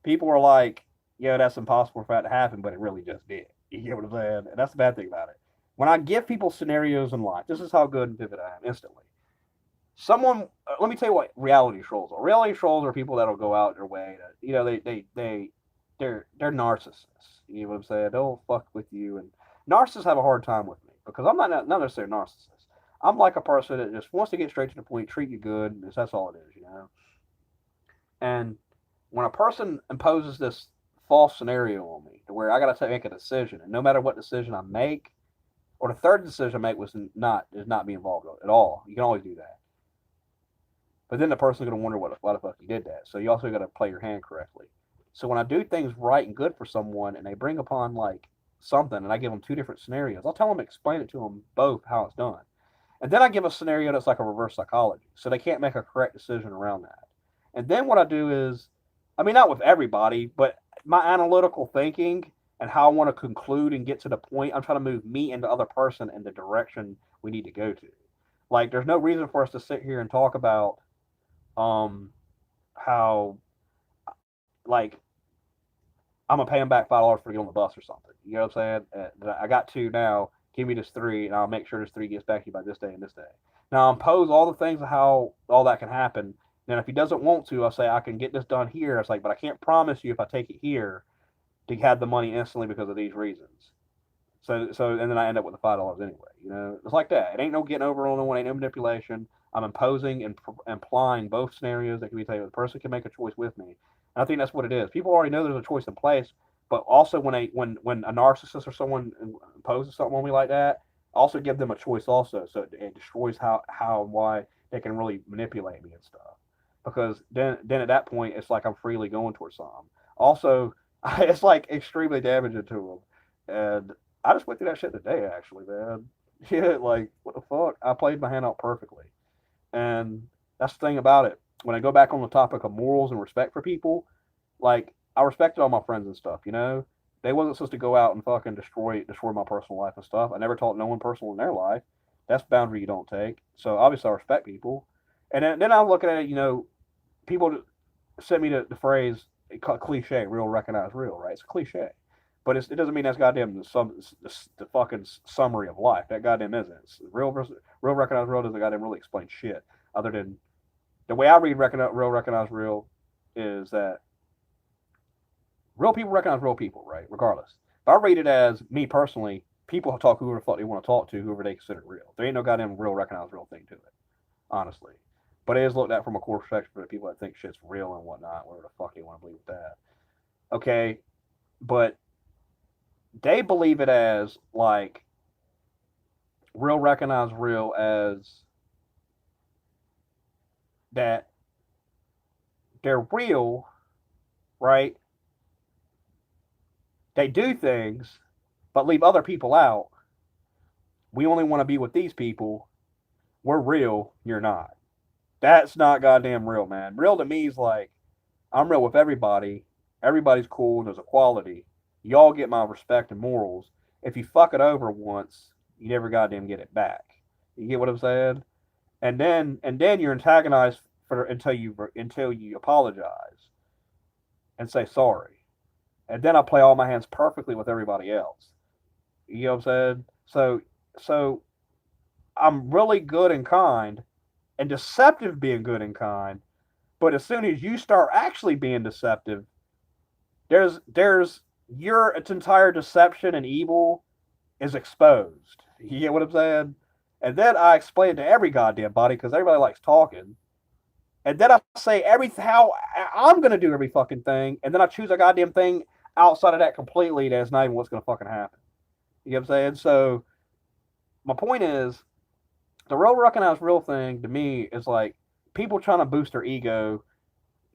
people are like, "Yeah, that's impossible for that to happen," but it really just did. You get what I'm saying? And that's the bad thing about it. When I give people scenarios in life, this is how good and vivid I am instantly. Let me tell you what reality trolls are. Reality trolls are people that'll go out their way to, they're narcissists. You know what I'm saying? They'll fuck with you, and narcissists have a hard time with me because I'm not necessarily a narcissist. I'm like a person that just wants to get straight to the point, treat you good, and that's all it is. And when a person imposes this false scenario on me, to where I got to make a decision, and no matter what decision I make, or the third decision I make is not be involved at all. You can always do that. But then the person's going to wonder why the fuck you did that. So you also got to play your hand correctly. So when I do things right and good for someone, and they bring upon like something, and I give them 2 different scenarios, I'll tell them, explain it to them both how it's done, and then I give a scenario that's like a reverse psychology, so they can't make a correct decision around that. And then what I do is, I mean, not with everybody, but my analytical thinking and how I want to conclude and get to the point, I'm trying to move me and the other person in the direction we need to go to. Like, there's no reason for us to sit here and talk about how, like, I'm gonna pay him back $5 for to get on the bus or something. You know what I'm saying? I got 2 now. Give me this 3, and I'll make sure this 3 gets back to you by this day and this day. Now, I'll impose all the things of how all that can happen. Then, if he doesn't want to, I'll say I can get this done here. It's like, but I can't promise you if I take it here to have the money instantly because of these reasons. And then I end up with the $5 anyway. You know, it's like that. It ain't no getting over on no one. Ain't no manipulation. I'm imposing and implying both scenarios that can be taken. The person can make a choice with me. And I think that's what it is. People already know there's a choice in place, but also when a narcissist or someone imposes something on me like that, also give them a choice also, so it destroys how and why they can really manipulate me and stuff. Because then at that point it's like I'm freely going towards something. Also, it's like extremely damaging to them, and I just went through that shit today actually, man. Yeah, like what the fuck? I played my hand out perfectly, and that's the thing about it. When I go back on the topic of morals and respect for people, like I respected all my friends and stuff. You know, they wasn't supposed to go out and fucking destroy my personal life and stuff. I never taught no one personal in their life. That's a boundary you don't take. So obviously I respect people. And then I'm looking at it. You know, people sent me the phrase cliche, real recognize real, right? It's a cliche, but it doesn't mean that's goddamn the fucking summary of life. That goddamn isn't. It's real recognize real doesn't goddamn really explain shit other than the way I read recognize real is that real people recognize real people, right? Regardless. If I read it as me personally, people talk whoever the fuck they want to talk to, whoever they consider real. There ain't no goddamn real recognize real thing to it, honestly. But it is looked at from a core perspective for the people that think shit's real and whatnot, whatever the fuck they want to believe with that. Okay, but they believe it as like real recognize real as that they're real, right? They do things, but leave other people out. We only want to be with these people. We're real, you're not. That's not goddamn real, man. Real to me is like, I'm real with everybody. Everybody's cool, and there's equality. Y'all get my respect and morals. If you fuck it over once, you never goddamn get it back. You get what I'm saying? And then you're antagonized for until you apologize and say sorry. And then I play all my hands perfectly with everybody else. You know what I'm saying? So I'm really good and kind and deceptive being good and kind, but as soon as you start actually being deceptive, there's your its entire deception and evil is exposed. You get what I'm saying? And then I explain it to every goddamn body because everybody likes talking. And then I say how I'm gonna do every fucking thing, and then I choose a goddamn thing outside of that completely that's not even what's gonna fucking happen. You know what I'm saying? So my point is the real recognize real thing to me is like people trying to boost their ego.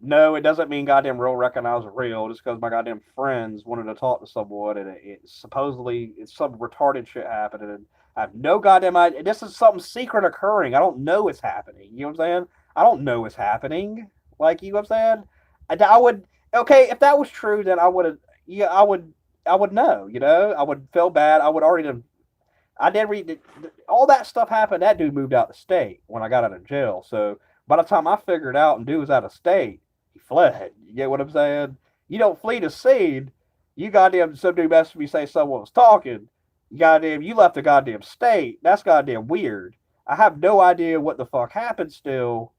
No, it doesn't mean goddamn real recognize real just because my goddamn friends wanted to talk to someone and it supposedly it's some retarded shit happening and I have no goddamn idea. This is something secret occurring. I don't know it's happening. You know what I'm saying? I don't know it's happening. Like, you know what I'm saying? I would, okay, if that was true, then I would have, yeah, I would know, you know? I would feel bad. I would already have, I did read, all that stuff happened. That dude moved out of state when I got out of jail. So by the time I figured out and dude was out of state, he fled. You get what I'm saying? You don't flee the scene. You goddamn, some dude messaged me say someone was talking. Goddamn, you left the goddamn state. That's goddamn weird. I have no idea what the fuck happened still.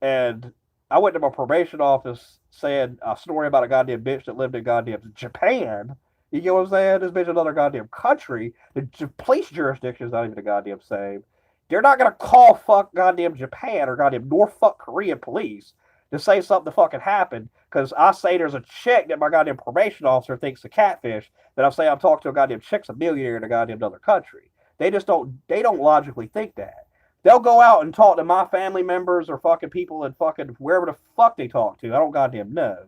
And I went to my probation office saying a story about a goddamn bitch that lived in goddamn Japan. You get what I'm saying? This bitch another goddamn country. The police jurisdiction is not even the goddamn same. They're not gonna call fuck goddamn Japan or goddamn North Korean police to say something to fucking happened because I say there's a chick that my goddamn probation officer thinks a catfish that I'm saying I'm talking to a goddamn chick's a millionaire in a goddamn other country. They don't logically think that. They'll go out and talk to my family members or fucking people and fucking wherever the fuck they talk to. I don't goddamn know.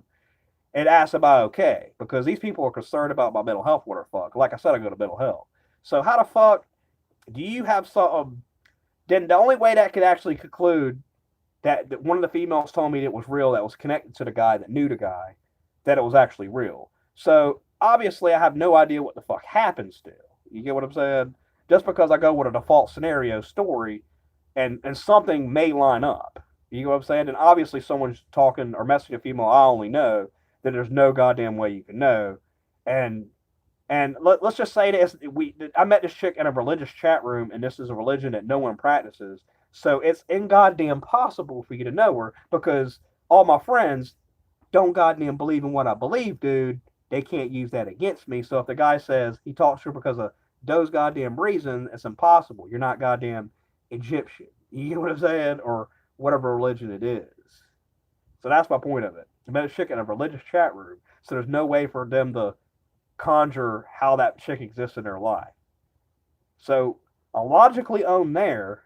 And ask about okay. Because these people are concerned about my mental health, what the fuck. Like I said, I go to mental health. So how the fuck do you have some then the only way that could actually conclude that one of the females told me it was real that was connected to the guy that knew the guy, that it was actually real. So obviously I have no idea what the fuck happened still. You get what I'm saying? Just because I go with a default scenario story and something may line up. You know what I'm saying? And obviously someone's talking or messaging a female I only know, then there's no goddamn way you can know. And And let's just say this: I met this chick in a religious chat room, and this is a religion that no one practices. So it's in goddamn possible for you to know her because all my friends don't goddamn believe in what I believe, dude. They can't use that against me. So if the guy says he talks to her because of those goddamn reasons, it's impossible. You're not goddamn Egyptian. You know what I'm saying? Or whatever religion it is. So that's my point of it. I met a chick in a religious chat room, so there's no way for them to conjure how that chick exists in their life. So I logically own there,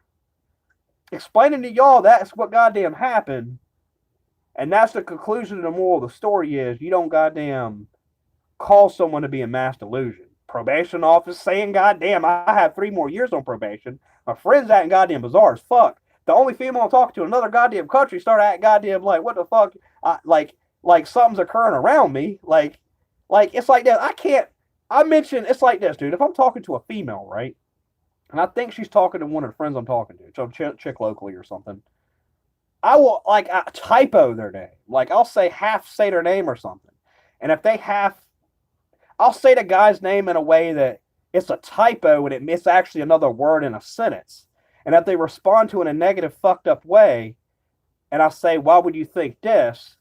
explaining to y'all that's what goddamn happened, and that's the conclusion of the moral of the story is you don't goddamn call someone to be a mass delusion. Probation office saying goddamn I have 3 more years on probation. My friend's acting goddamn bizarre as fuck. The only female I'm talking to in another goddamn country started acting goddamn like what the fuck like something's occurring around me. Like it's like that. I can't I mention it's like this, dude. If I'm talking to a female, right? And I think she's talking to one of the friends I'm talking to, some chick locally or something. I will like I typo their name. Like I'll say their name or something. And if they I'll say the guy's name in a way that it's a typo and it's actually another word in a sentence. And if they respond to it in a negative, fucked up way, and I say, why would you think this?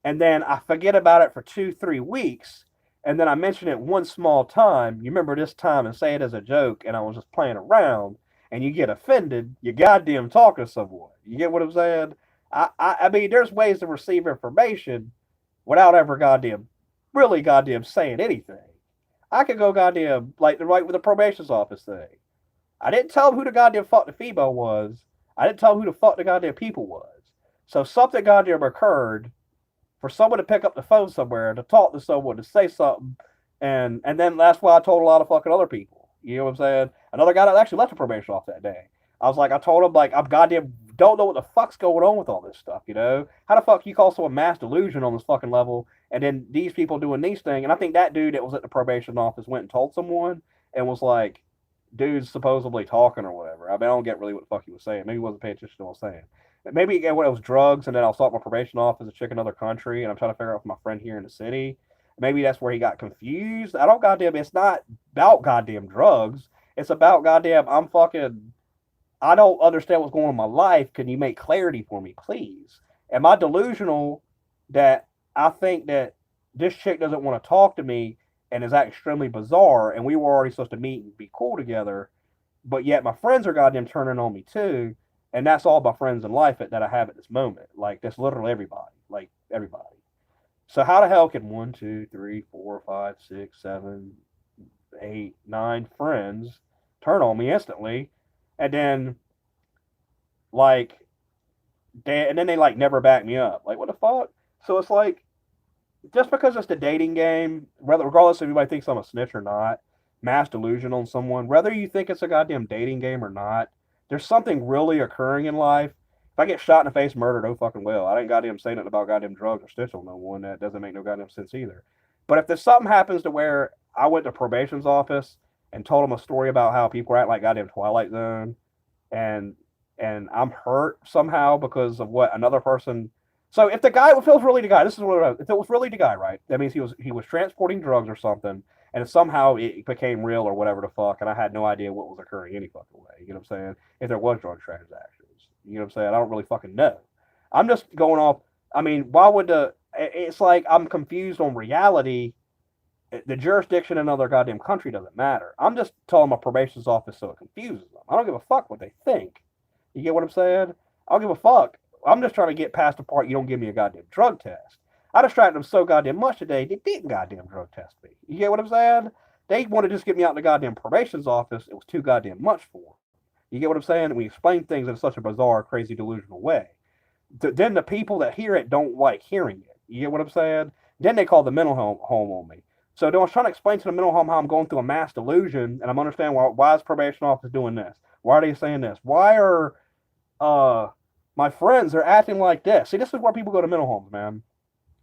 And then I forget about it for 2, 3 weeks, and then I mention it one small time. You remember this time and say it as a joke, and I was just playing around, and you get offended. You goddamn talking to someone. You get what I'm saying? I mean, there's ways to receive information without ever goddamn, really goddamn saying anything. I could go goddamn like right with the probation's office thing. I didn't tell them who the goddamn fuck the female was. I didn't tell them who the fuck the goddamn people was. So something goddamn occurred for someone to pick up the phone somewhere to talk to someone to say something, and then that's why I told a lot of fucking other people. You know what I'm saying? Another guy that actually left the probation off that day. I was like, I told him like I'm goddamn don't know what the fuck's going on with all this stuff. You know how the fuck you call someone mass delusion on this fucking level, and then these people doing these things. And I think that dude that was at the probation office went and told someone and was like, dude's supposedly talking or whatever. I mean, I don't get really what the fuck he was saying. Maybe he wasn't paying attention to what I was saying. Maybe again, when it was drugs, and then I'll start my probation off as a chick in another country, and I'm trying to figure out with my friend here in the city. Maybe that's where he got confused. I don't goddamn. It's not about goddamn drugs. It's about goddamn. I'm fucking. I don't understand what's going on in my life. Can you make clarity for me, please? Am I delusional that I think that this chick doesn't want to talk to me and is that extremely bizarre? And we were already supposed to meet and be cool together, but yet my friends are goddamn turning on me too, and that's all my friends in life that I have at this moment. Like that's literally everybody, like everybody. So how the hell can 1, 2, 3, 4, 5, 6, 7, 8, 9 friends turn on me instantly, and then like and then they like never back me up? Like what the fuck? So it's like just because it's the dating game, regardless if anybody thinks I'm a snitch or not, mass delusion on someone, whether you think it's a goddamn dating game or not, there's something really occurring in life. If I get shot in the face, murdered, oh fucking well. I didn't goddamn say nothing about goddamn drugs or stitch on no one. That doesn't make no goddamn sense either. But if there's something happens to where I went to probation's office and told them a story about how people act like goddamn Twilight Zone, and I'm hurt somehow because of what another person. So if the guy, if it was really the guy, this is what if it was really the guy, right? That means he was transporting drugs or something, and somehow it became real or whatever the fuck, and I had no idea what was occurring any fucking way. You know what I'm saying? If there was drug transactions, you know what I'm saying? I don't really fucking know. I'm just going off. I mean, why would the? It's like I'm confused on reality. The jurisdiction in another goddamn country doesn't matter. I'm just telling my probation's office so it confuses them. I don't give a fuck what they think. You get what I'm saying? I don't give a fuck. I'm just trying to get past the part you don't give me a goddamn drug test. I distracted them so goddamn much today, they didn't goddamn drug test me. You get what I'm saying? They want to just get me out in the goddamn probation's office. It was too goddamn much for them. You get what I'm saying? And we explain things in such a bizarre, crazy, delusional way. Then the people that hear it don't like hearing it. You get what I'm saying? Then they call the mental home on me. So then I was trying to explain to the mental home how I'm going through a mass delusion, and I'm understanding why is probation office doing this? Why are they saying this? Why are my friends are acting like this? See, this is where people go to mental homes, man.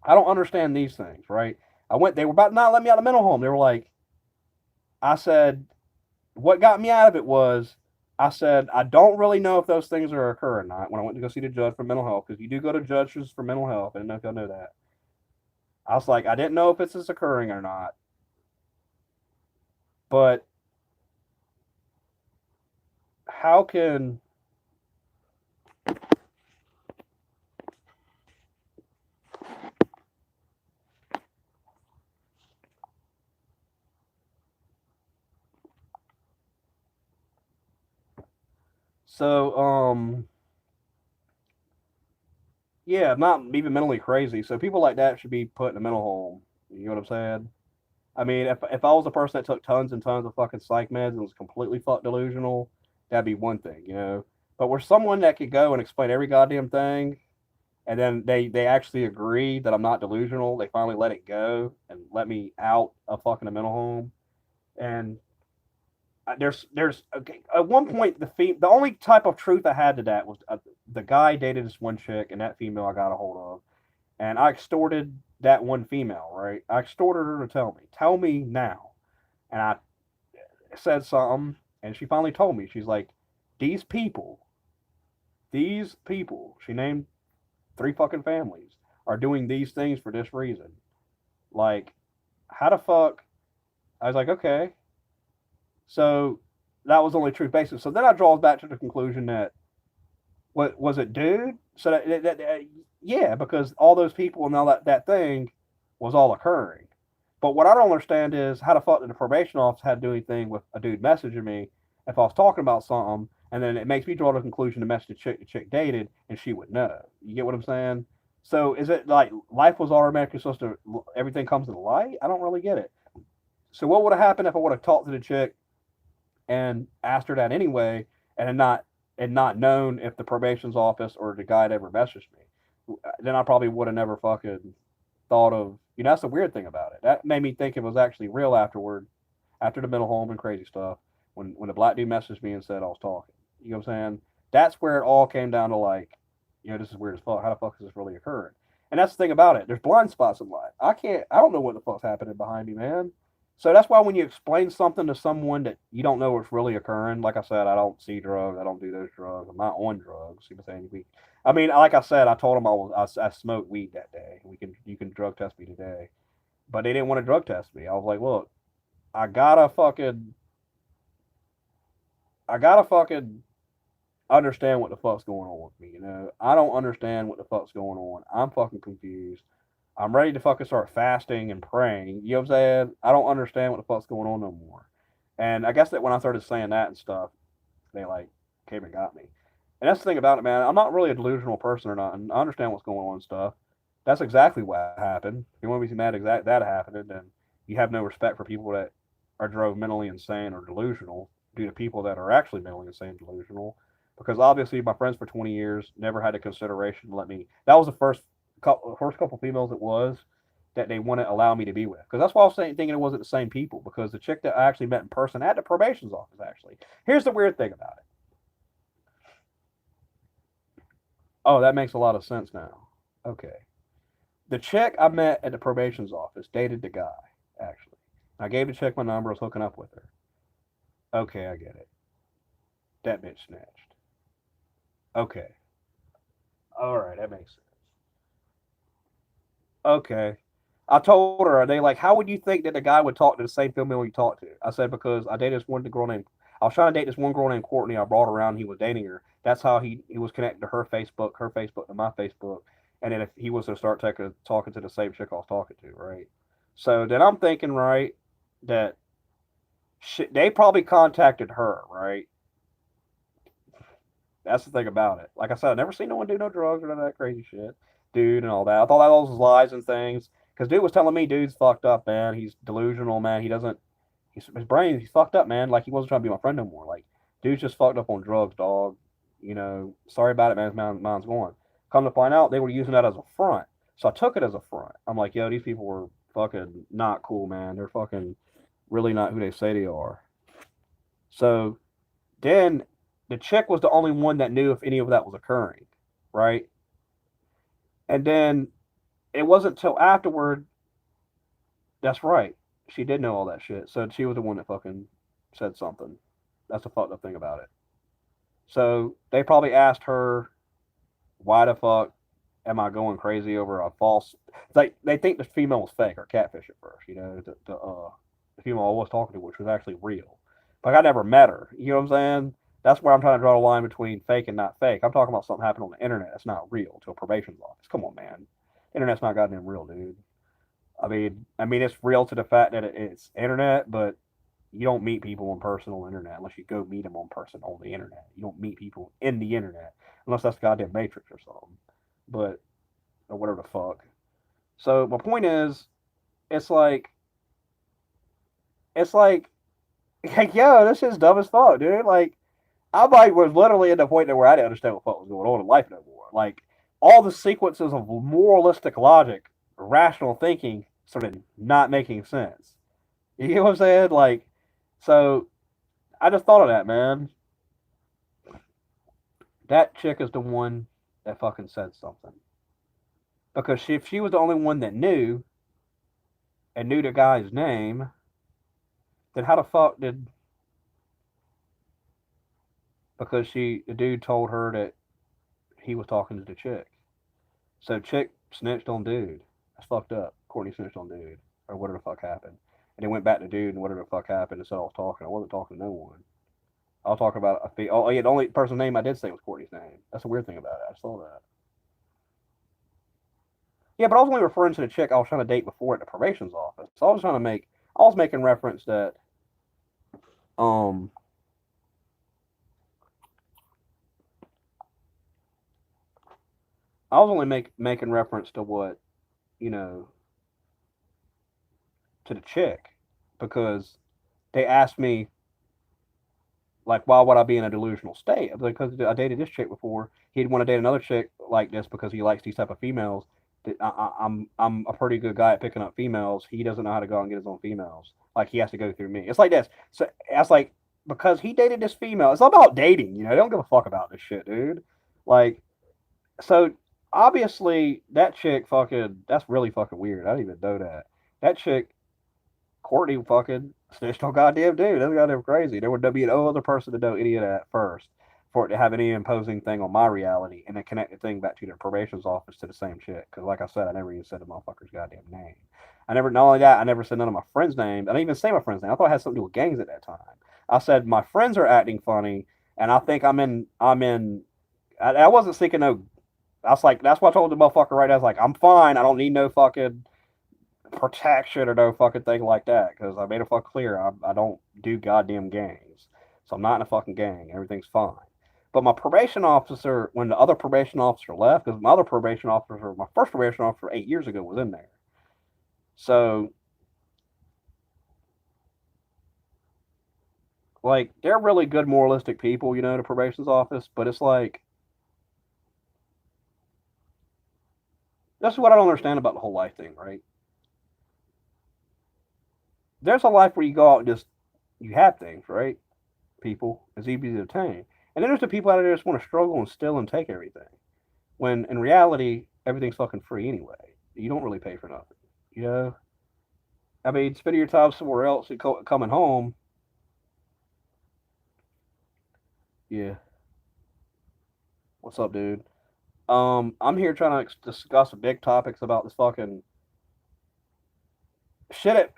I don't understand these things, right? They were about to not let me out of the mental home. They were like, I said, what got me out of it was, I said, I don't really know if those things are occurring or not when I went to go see the judge for mental health, because you do go to judges for mental health. I didn't know if y'all know that. I was like, I didn't know if this is occurring or not. But how can so yeah, not even mentally crazy. So people like that should be put in a mental home. You know what I'm saying? I mean, if I was a person that took tons and tons of fucking psych meds and was completely fuck delusional, that'd be one thing, you know. But we're someone that could go and explain every goddamn thing, and then they actually agree that I'm not delusional. They finally let it go and let me out of fucking a mental home. And there's okay, at one point the only type of truth I had to that was the guy dated this one chick, and that female I got a hold of, and I extorted that one female, right? I extorted her to tell me now, and I said something, and she finally told me. She's like, these people, these people, she named three fucking families, are doing these things for this reason. Like, how the fuck? I was like, okay. So that was the only truth basis. So then I draws back to the conclusion that what was it, dude? So yeah, because all those people and all that thing was all occurring. But what I don't understand is how the fuck did the probation office had to do anything with a dude messaging me if I was talking about something, and then it makes me draw the conclusion to message the chick dated, and she would know. You get what I'm saying? So is it like life was automatically supposed to everything comes to the light? I don't really get it. So what would have happened if I would have talked to the chick and asked her that anyway, and not known if the probation's office or the guy had ever messaged me? Then I probably would have never fucking thought of. That's the weird thing about it. That made me think it was actually real afterward, after the mental home and crazy stuff. When the black dude messaged me and said I was talking, you know what I'm saying? That's where it all came down to like, this is weird as fuck. How the fuck is this really occurring? And that's the thing about it. There's blind spots in life. I don't know what the fuck's happening behind me, man. So that's why when you explain something to someone that you don't know what's really occurring, like I said, I don't see drugs, I don't do those drugs, I'm not on drugs. You know what I'm saying? I mean, like I said, I told them I smoked weed that day. You can drug test me today, but they didn't want to drug test me. I was like, look, I gotta fucking, I gotta fucking understand what the fuck's going on with me. I don't understand what the fuck's going on. I'm fucking confused. I'm ready to fucking start fasting and praying. You know what I'm saying? I don't understand what the fuck's going on no more. And I guess that when I started saying that and stuff, they like came and got me. And that's the thing about it, man. I'm not really a delusional person or not, and I understand what's going on and stuff. That's exactly what happened. If you want to be mad exact that happened, then you have no respect for people that are drove mentally insane or delusional due to people that are actually mentally insane and delusional. Because obviously, my friends for 20 years never had a consideration to let me. That was the first couple females it was that they wouldn't allow me to be with. Because that's why I was thinking it wasn't the same people. Because the chick that I actually met in person at the probation's office, actually. Here's the weird thing about it. Oh, that makes a lot of sense now. Okay. The chick I met at the probation's office dated the guy, actually. I gave the chick my number, I was hooking up with her. Okay, I get it. That bitch snatched. Okay. All right, that makes sense. Okay. I told her, they like, how would you think that the guy would talk to the same female you talked to? I said, because I dated this one girl named, I was trying to date this one girl named Courtney. I brought her around, he was dating her. That's how he was connected to her Facebook to my Facebook. And then if he was to start talking to the same chick I was talking to, right? So then I'm thinking, right, that they probably contacted her, right? That's the thing about it. Like I said, I never seen no one do no drugs or none of that crazy shit, dude, and all that. I thought that was lies and things. Because dude was telling me, dude's fucked up, man. He's delusional, man. He doesn't. His brain, he's fucked up, man. Like he wasn't trying to be my friend no more. Like dude's just fucked up on drugs, dog. Sorry about it, man. Mine's going. Come to find out, they were using that as a front. So I took it as a front. I'm like, yo, these people were fucking not cool, man. They're fucking really not who they say they are. So then the chick was the only one that knew if any of that was occurring, right? And then it wasn't till afterward. That's right. She did know all that shit. So she was the one that fucking said something. That's the fucked up thing about it. So they probably asked her, why the fuck am I going crazy over a false? It's like they think the female was fake or catfish at first, the female I was talking to, which was actually real. Like I never met her. You know what I'm saying? That's where I'm trying to draw the line between fake and not fake. I'm talking about something happened on the internet that's not real to a probation's office. Come on, man. Internet's not goddamn real, dude. I mean, it's real to the fact that it's internet, but you don't meet people in person on the internet unless you go meet them on person on the internet. You don't meet people in the internet unless that's goddamn Matrix or something. But or whatever the fuck. So my point is, it's like it's like yo, this is dumb as fuck, dude. Like I like was literally at the point where I didn't understand what fuck was going on in life no more. Like all the sequences of moralistic logic, rational thinking started not making sense. You know what I'm saying? Like, so I just thought of that, man. That chick is the one that fucking said something. Because if she was the only one that knew and knew the guy's name, then how the fuck did? Because the dude told her that he was talking to the chick. So chick snitched on dude. That's fucked up. Courtney snitched on dude, or whatever the fuck happened, and then went back to dude and whatever the fuck happened and said I was talking. I wasn't talking to no one. I was talking about a fee. Oh yeah, the only person's name I did say was Courtney's name. That's the weird thing about it. I saw that. Yeah, but I was only referring to the chick I was trying to date before at the probation's office. So I was making reference that, um, I was only making reference to what, you know, to the chick, because they asked me, like, why would I be in a delusional state? Because I dated this chick before. He'd want to date another chick like this because he likes these type of females. I'm a pretty good guy at picking up females. He doesn't know how to go out and get his own females. Like he has to go through me. It's like this. So that's like because he dated this female. It's all about dating. You know, they don't give a fuck about this shit, dude. Like so obviously that chick fucking that's really fucking weird. I didn't even know that. That chick Courtney fucking snitched on goddamn dude. That's goddamn crazy. There would be no other person to know any of that first for it to have any imposing thing on my reality and then connect the thing back to the probation's office to the same shit. Because, like I said, I never even said the motherfucker's goddamn name. Not only that, I never said none of my friends' names. I didn't even say my friend's name. I thought it had something to do with gangs at that time. I said my friends are acting funny, and I think I wasn't seeking no. I was like, that's what I told the motherfucker right. I was like, I'm fine. I don't need no fucking protection or no fucking thing like that because I made it fuck clear I don't do goddamn gangs. So I'm not in a fucking gang. Everything's fine. But my probation officer, when the other probation officer left, because my other probation officer, my first probation officer 8 years ago was in there. So, like, they're really good moralistic people, you know, the probation's office. But it's like, that's what I don't understand about the whole life thing, right? There's a life where you go out and just, you have things, right? People. It's easy to obtain. And then there's the people out there that just want to struggle and steal and take everything. When in reality, everything's fucking free anyway. You don't really pay for nothing. You know? I mean, spending your time somewhere else and coming home, yeah. What's up, dude? I'm here trying to discuss big topics about this fucking shit.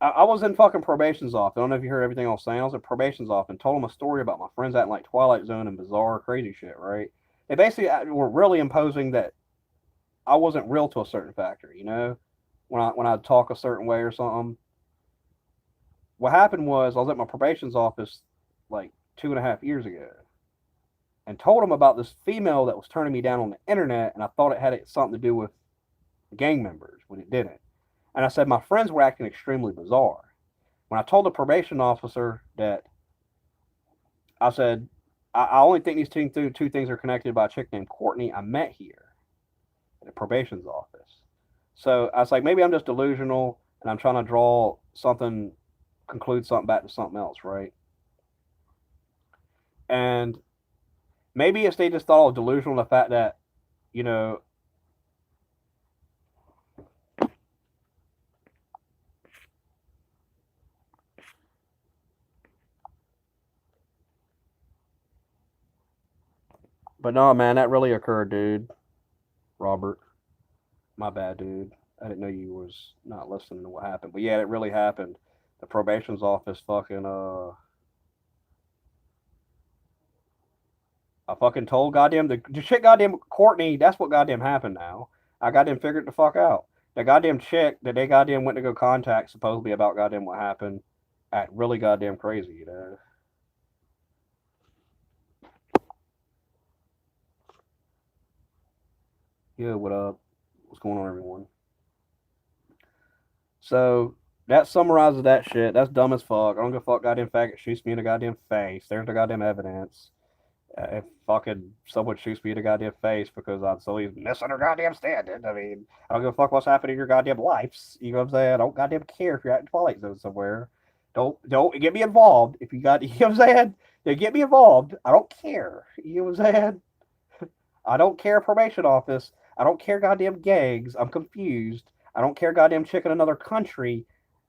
I was in fucking probation's office. I don't know if you heard everything I was saying. I was at probation's office and told them a story about my friends acting like Twilight Zone and bizarre, crazy shit, right? They basically were really imposing that I wasn't real to a certain factor, you know? When I talk a certain way or something. What happened was I was at my probation's office like 2.5 years ago and told them about this female that was turning me down on the internet, and I thought it had something to do with gang members when it didn't. And I said my friends were acting extremely bizarre. When I told the probation officer that I said I only think these two things are connected by a chick named Courtney I met here at the probation's office. So I was like, maybe I'm just delusional and I'm trying to draw something, conclude something back to something else, right? And maybe if they just thought I was delusional, the fact that, you know, but no, man, that really occurred, dude. Robert, my bad, dude. I didn't know you was not listening to what happened. But yeah, it really happened. The probation's office fucking I fucking told goddamn the shit goddamn Courtney, that's what goddamn happened now. I goddamn figured the fuck out. The goddamn chick that they goddamn went to go contact supposedly about goddamn what happened act really goddamn crazy, you know. Yeah, what up? What's going on, everyone? So that summarizes that shit. That's dumb as fuck. I don't give a fuck. Goddamn faggot shoots me in the goddamn face. There's the goddamn evidence. If fucking someone shoots me in the goddamn face because I'm so misunderstanding, I mean, I don't give a fuck what's happening in your goddamn lives. You know what I'm saying? I don't goddamn care if you're at the Twilight Zone somewhere. Don't get me involved. If you got, you know what I'm saying? Then get me involved. I don't care. You know what I'm saying? I don't care probation office. I don't care goddamn gangs. I'm confused. I don't care goddamn chick in another country.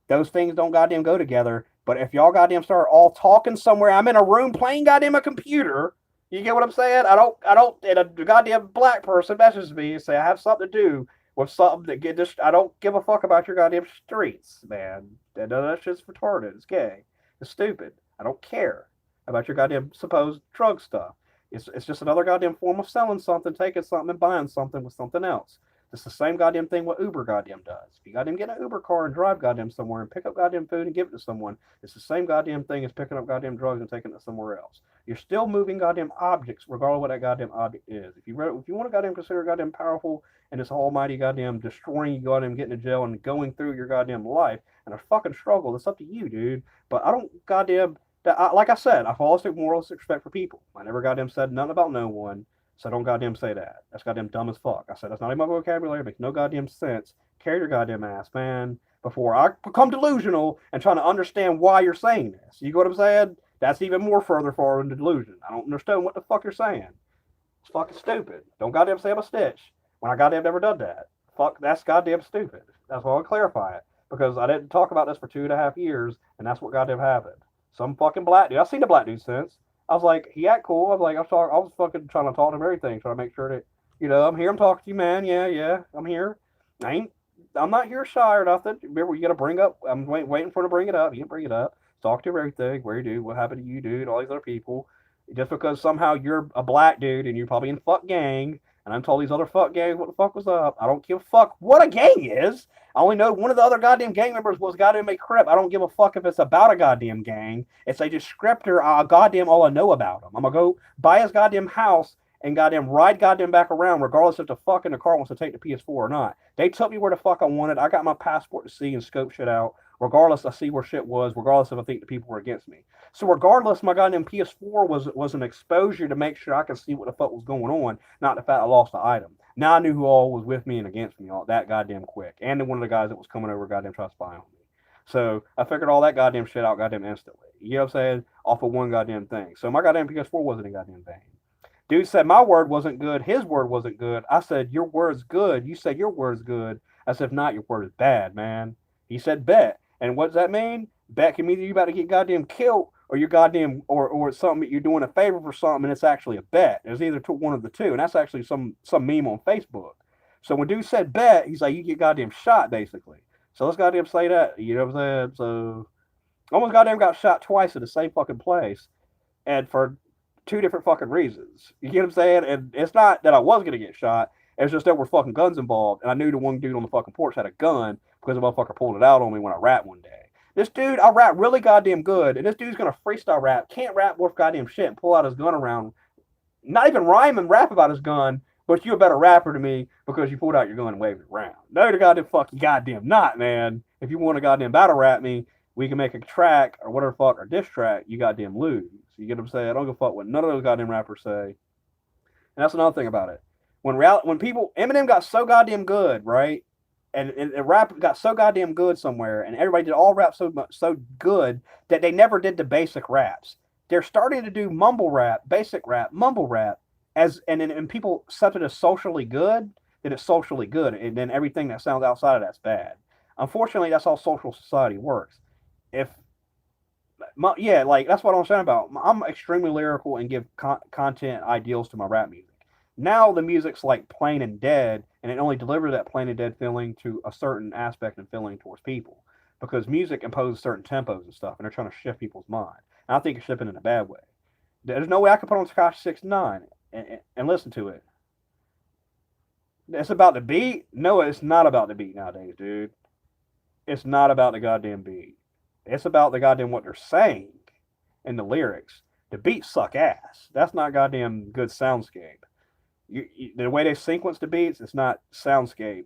Those things don't goddamn go together. But if y'all goddamn start all talking somewhere, I'm in a room playing goddamn a computer. You get what I'm saying? And a goddamn black person messages me and say I have something to do with something that get just. I don't give a fuck about your goddamn streets, man. None of that shit's retarded. It's gay. It's stupid. I don't care about your goddamn supposed drug stuff. It's just another goddamn form of selling something, taking something, and buying something with something else. It's the same goddamn thing what Uber goddamn does. If you goddamn get an Uber car and drive goddamn somewhere and pick up goddamn food and give it to someone, it's the same goddamn thing as picking up goddamn drugs and taking it somewhere else. You're still moving goddamn objects, regardless of what that goddamn object is. If you want to goddamn consider goddamn powerful and this almighty goddamn destroying you, goddamn getting to jail and going through your goddamn life and a fucking struggle, it's up to you, dude. But I don't goddamn like I said, I follow strict moralistic respect for people. I never goddamn said nothing about no one. So don't goddamn say that. That's goddamn dumb as fuck. I said that's not in my vocabulary. It makes no goddamn sense. Carry your goddamn ass, man. Before I become delusional and trying to understand why you're saying this. You get what I'm saying? That's even more further forward into delusion. I don't understand what the fuck you're saying. It's fucking stupid. Don't goddamn say I'm a stitch when I goddamn never done that. Fuck, that's goddamn stupid. That's why I want to clarify it. Because I didn't talk about this for 2.5 years, and that's what goddamn happened. Some fucking black dude. I've seen the black dude since. I was like, he act cool. I was like, I was fucking trying to talk to him everything, trying to make sure that, I'm here. I'm talking to you, man. Yeah, I'm here. I'm not here shy or nothing. Remember, you got to bring up. I'm waiting for him to bring it up. You can bring it up. Talk to him everything. Where you do? What happened to you, dude? All these other people. Just because somehow you're a black dude and you're probably in fuck gang, and I'm told these other fuck gangs what the fuck was up. I don't give a fuck what a gang is. I only know one of the other goddamn gang members was goddamn a Crip. I don't give a fuck if it's about a goddamn gang. It's a descriptor. Goddamn all I know about him. I'm gonna go buy his goddamn house and goddamn ride goddamn back around, regardless if the fuck in the car wants to take the PS4 or not. They took me where the fuck I wanted. I got my passport to see and scope shit out. Regardless, I see where shit was. Regardless if I think the people were against me. So regardless, my goddamn PS4 was an exposure to make sure I could see what the fuck was going on, not the fact I lost the item. Now I knew who all was with me and against me all that goddamn quick. And then one of the guys that was coming over goddamn trying to spy on me. So I figured all that goddamn shit out goddamn instantly. You know what I'm saying? Off of one goddamn thing. So my goddamn PS4 wasn't a goddamn vain. Dude said my word wasn't good. His word wasn't good. I said, your word's good. You said your word's good. I said, if not, your word is bad, man. He said, bet. And what does that mean? Bet can mean you about to get goddamn killed or you're goddamn, or it's something that you're doing a favor for something and it's actually a bet. There's either one of the two. And that's actually some meme on Facebook. So when dude said bet, he's like, you get goddamn shot, basically. So let's goddamn say that. You know what I'm saying? So almost goddamn got shot twice in the same fucking place. And for two different fucking reasons. You get what I'm saying? And it's not that I was going to get shot. It's just there were fucking guns involved. And I knew the one dude on the fucking porch had a gun because the motherfucker pulled it out on me when I rapped one day. This dude, I rap really goddamn good. And this dude's going to freestyle rap. Can't rap worth goddamn shit and pull out his gun around. Not even rhyme and rap about his gun. But you're a better rapper than me because you pulled out your gun and waved it around. No, the goddamn fucking goddamn not, man. If you want to goddamn battle rap me, we can make a track or whatever fuck or diss track, you goddamn lose. You get what I'm saying? I don't give a fuck what none of those goddamn rappers say. And that's another thing about it. When Eminem got so goddamn good, right? And rap got so goddamn good somewhere, and everybody did all rap so good that they never did the basic raps. They're starting to do mumble rap, basic rap, mumble rap, and people accept it as socially good, that it's socially good, and then everything that sounds outside of that's bad. Unfortunately, that's how social society works. If like that's what I'm saying about. I'm extremely lyrical and give content ideals to my rap music. Now the music's like plain and dead, and it only delivers that plain and dead feeling to a certain aspect and feeling towards people. Because music imposes certain tempos and stuff, and they're trying to shift people's mind. And I think it's shifting in a bad way. There's no way I could put on Tekashi 69 and listen to it. It's about the beat. No, it's not about the beat nowadays, dude. It's not about the goddamn beat. It's about the goddamn what they're saying in the lyrics. The beats suck ass. That's not goddamn good soundscape. The way they sequence the beats, it's not soundscape.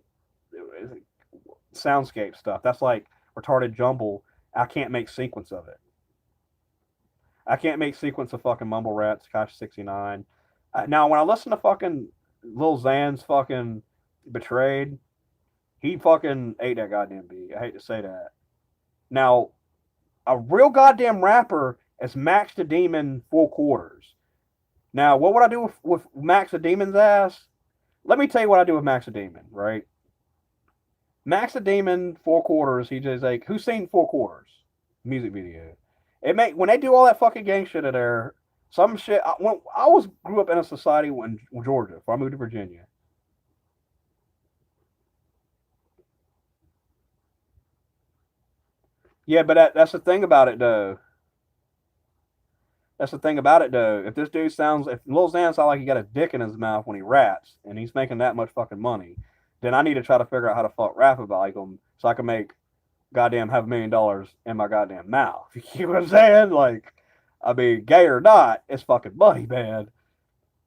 Soundscape stuff. That's like retarded jumble. I can't make sequence of it. I can't make sequence of fucking mumble rap, Tekashi 69. Now, when I listen to fucking Lil Xan's fucking Betrayed, he fucking ate that goddamn beat. I hate to say that. Now, a real goddamn rapper is Max the Demon Full Quarters. Now, what would I do with Max the Demon's ass? Let me tell you what I do with Max the Demon, right? Max the Demon Four Quarters, he just like, who's seen Four Quarters? Music video. When they do all that fucking gang shit in there, some shit. When I grew up in a society in Georgia, before I moved to Virginia. Yeah, but that's the thing about it, though. That's the thing about it, though. If Lil Xan sounds like he got a dick in his mouth when he raps, and he's making that much fucking money, then I need to try to figure out how to fuck rap about like him, so I can make goddamn have $1 million in my goddamn mouth. You know what I'm saying? Like, I mean, gay or not, it's fucking money, man.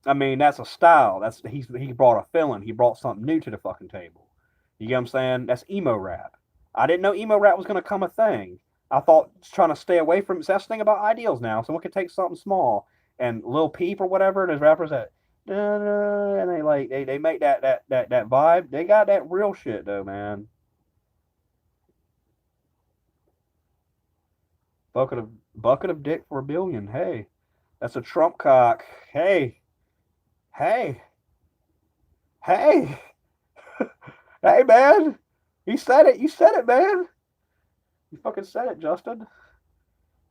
I mean, that's a style. He brought a feeling. He brought something new to the fucking table. You get what I'm saying? That's emo rap. I didn't know emo rap was gonna come a thing. I thought trying to stay away from. So that's the thing about ideals now. Someone can take something small and Lil Peep or whatever, and there's rappers that and they make that vibe. They got that real shit though, man. Bucket of dick for $1 billion. Hey, that's a Trump cock. Hey, hey, hey, hey, man. He said it. You said it, man. You fucking said it, Justin.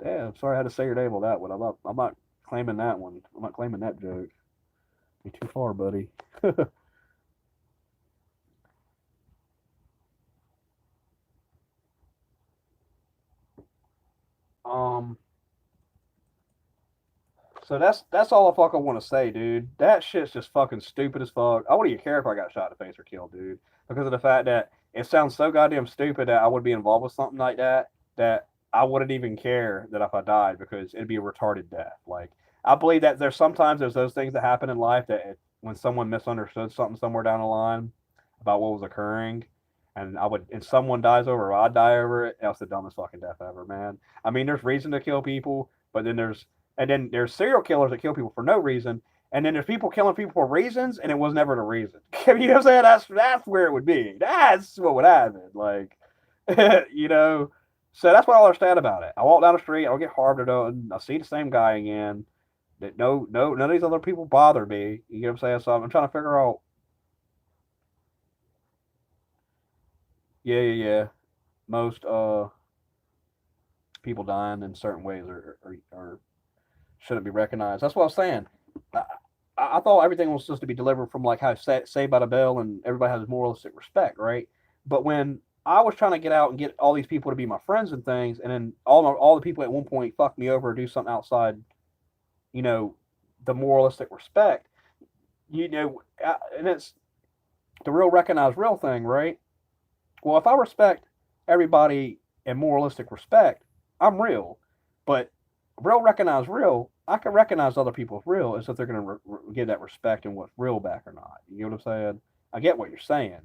Damn, sorry I had to say your name on that one. I'm not claiming that one. I'm not claiming that joke. You're too far, buddy. um. So that's all the fuck I want to say, dude. That shit's just fucking stupid as fuck. I wouldn't even care if I got shot in the face or killed, dude, because of the fact that it sounds so goddamn stupid that I would be involved with something like that. That I wouldn't even care that if I died because it'd be a retarded death. Like I believe that there's those things that happen in life that when someone misunderstood something somewhere down the line about what was occurring, and someone dies over, or I die over it. That's the dumbest fucking death ever, man. I mean, there's reason to kill people, but then there's serial killers that kill people for no reason, and then there's people killing people for reasons, and it was never the reason. You know what I'm saying? That's where it would be. That's what would happen. Like, you know. So that's what I understand about it. I walk down the street, I don't get harmed or nothing. I see the same guy again. That no, none of these other people bother me. You know what I'm saying? So I'm trying to figure out. Yeah, yeah, yeah. Most people dying in certain ways are shouldn't be recognized. That's what I was saying. I, I thought everything was supposed to be delivered from like how Saved by the Bell and everybody has moralistic respect, right? But when I was trying to get out and get all these people to be my friends and things, and then all the people at one point fuck me over or do something outside, you know, the moralistic respect, and it's the real recognize real thing, right? Well, if I respect everybody in moralistic respect, I'm real. But real recognize real, I can recognize other people as real as if they're going to give that respect and what's real back or not. You know what I'm saying? I get what you're saying.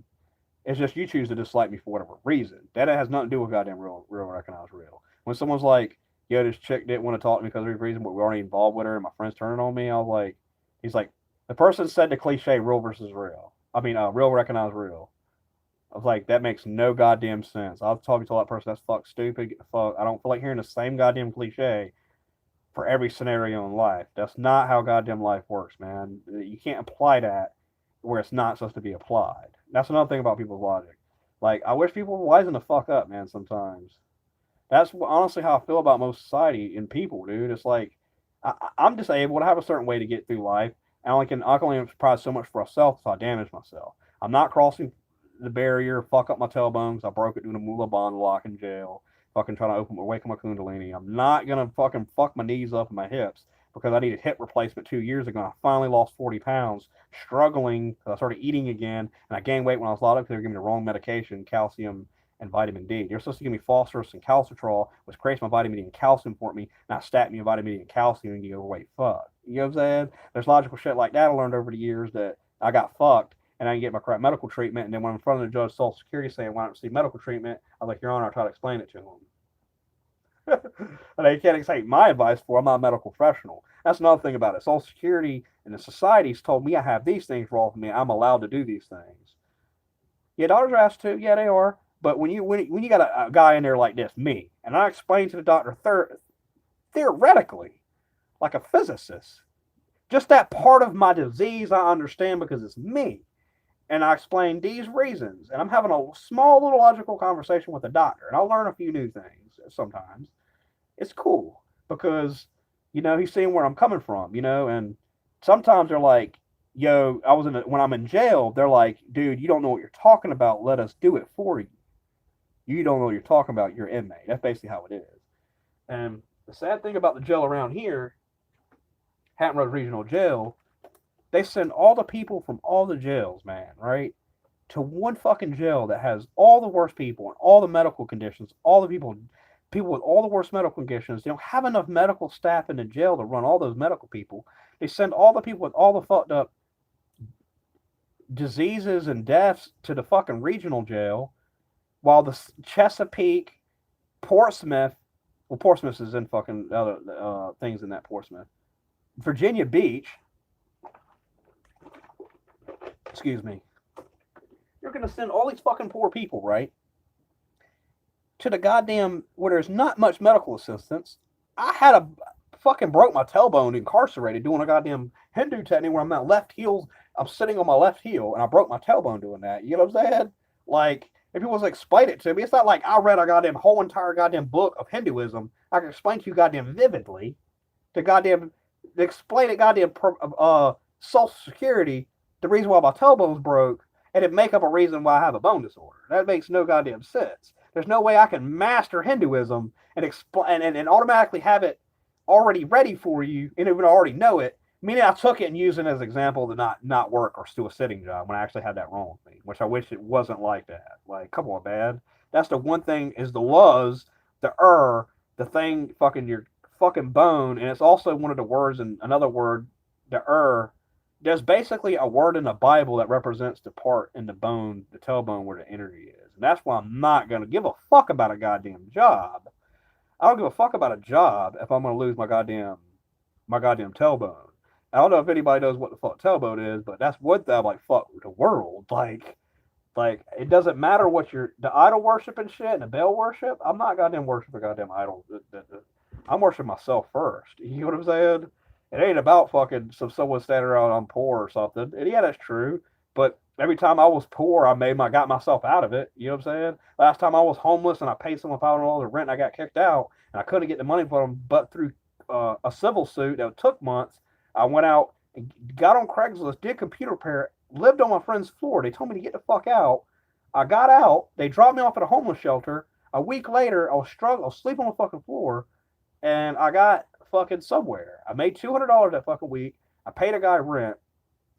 It's just you choose to dislike me for whatever reason. That has nothing to do with goddamn real recognize real. When someone's like, yo, this chick didn't want to talk to me because of a reason, but we already involved with her and my friend's turning on me, I was like, he's like, the person said the cliche real versus real. I mean, real recognize real. I was like, that makes no goddamn sense. I was talking to that person, that's fuck stupid. Get the fuck. I don't feel like hearing the same goddamn cliche for every scenario in life. That's not how goddamn life works, man. You can't apply that where it's not supposed to be applied. That's another thing about people's logic. Like, I wish people were wisen the fuck up, man, sometimes. That's honestly how I feel about most society and people, dude. It's like, I'm disabled. I have a certain way to get through life. And I can only provide so much for myself, so I damage myself. I'm not crossing the barrier, fuck up my tailbones. I broke it doing a Mula Bandha lock in jail. Fucking trying to wake up my Kundalini. I'm not gonna fucking fuck my knees up and my hips because I needed hip replacement 2 years ago. I finally lost 40 pounds, struggling because I started eating again, and I gained weight when I was locked up because they were giving me the wrong medication, calcium and vitamin D. They're supposed to give me phosphorus and calcitrol, which creates my vitamin D and calcium for me, not stat me in vitamin D and calcium and get overweight. Fuck. You know what I'm saying? There's logical shit like that I learned over the years that I got fucked and I didn't get my correct medical treatment. And then when I'm in front of the judge, Social Security saying, why don't you receive medical treatment? I'm like, Your Honor, I try to explain it to him. And they can't take my advice for I'm not a medical professional. That's another thing about it. Social Security and the society's told me I have these things wrong with me. I'm allowed to do these things. Yeah, doctors are asked to. Yeah, they are. But when you got a guy in there like this, me, and I explain to the doctor theoretically, like a physicist, just that part of my disease I understand because it's me. And I explain these reasons. And I'm having a small little logical conversation with the doctor. And I'll learn a few new things sometimes. It's cool because, he's seeing where I'm coming from, and sometimes they're like, yo, when I'm in jail, they're like, dude, you don't know what you're talking about. Let us do it for you. You don't know what you're talking about. You're inmate. That's basically how it is. And the sad thing about the jail around here, Hampton Roads Regional Jail, they send all the people from all the jails, man, right, to one fucking jail that has all the worst people and all the medical conditions, all the people with all the worst medical conditions. They don't have enough medical staff in the jail to run all those medical people. They send all the people with all the fucked up diseases and deaths to the fucking regional jail, while the Chesapeake, Portsmouth is in fucking other things in that Portsmouth, Virginia Beach, excuse me, you're going to send all these fucking poor people, right, to the goddamn, where there's not much medical assistance. I had a fucking broke my tailbone incarcerated doing a goddamn Hindu technique where I'm sitting on my left heel, and I broke my tailbone doing that. You know what I'm saying? Like, if you was to explain it to me, it's not like I read a goddamn whole entire goddamn book of Hinduism. I can explain to you goddamn vividly to explain it goddamn Social Security, the reason why my tailbone's broke, and it make up a reason why I have a bone disorder. That makes no goddamn sense. There's no way I can master Hinduism and explain and automatically have it already ready for you, and even already know it. Meaning I took it and used it as an example to not work or do a sitting job when I actually had that wrong with me, which I wish it wasn't like that. Like, come on, man. That's the one thing is the was, the thing fucking your fucking bone, and it's also one of the words in another word, the There's basically a word in the Bible that represents the part in the bone, the tailbone, where the energy is. And that's why I'm not going to give a fuck about a goddamn job. I don't give a fuck about a job if I'm going to lose my goddamn tailbone. I don't know if anybody knows what the fuck tailbone is, but that's what I'm like, fuck the world. Like it doesn't matter what the idol worship and shit and the Baal worship. I'm not goddamn worshiping goddamn idol. I'm worshiping myself first. You know what I'm saying? It ain't about fucking someone standing around I'm poor or something. And yeah, that's true. But every time I was poor, I got myself out of it. You know what I'm saying? Last time I was homeless and I paid someone $500 of rent and I got kicked out and I couldn't get the money for them, but through a civil suit that took months, I went out and got on Craigslist, did computer repair, lived on my friend's floor. They told me to get the fuck out. I got out. They dropped me off at a homeless shelter. A week later, I was sleeping on the fucking floor, and I got fucking somewhere. I made $200 that fucking week. I paid a guy rent.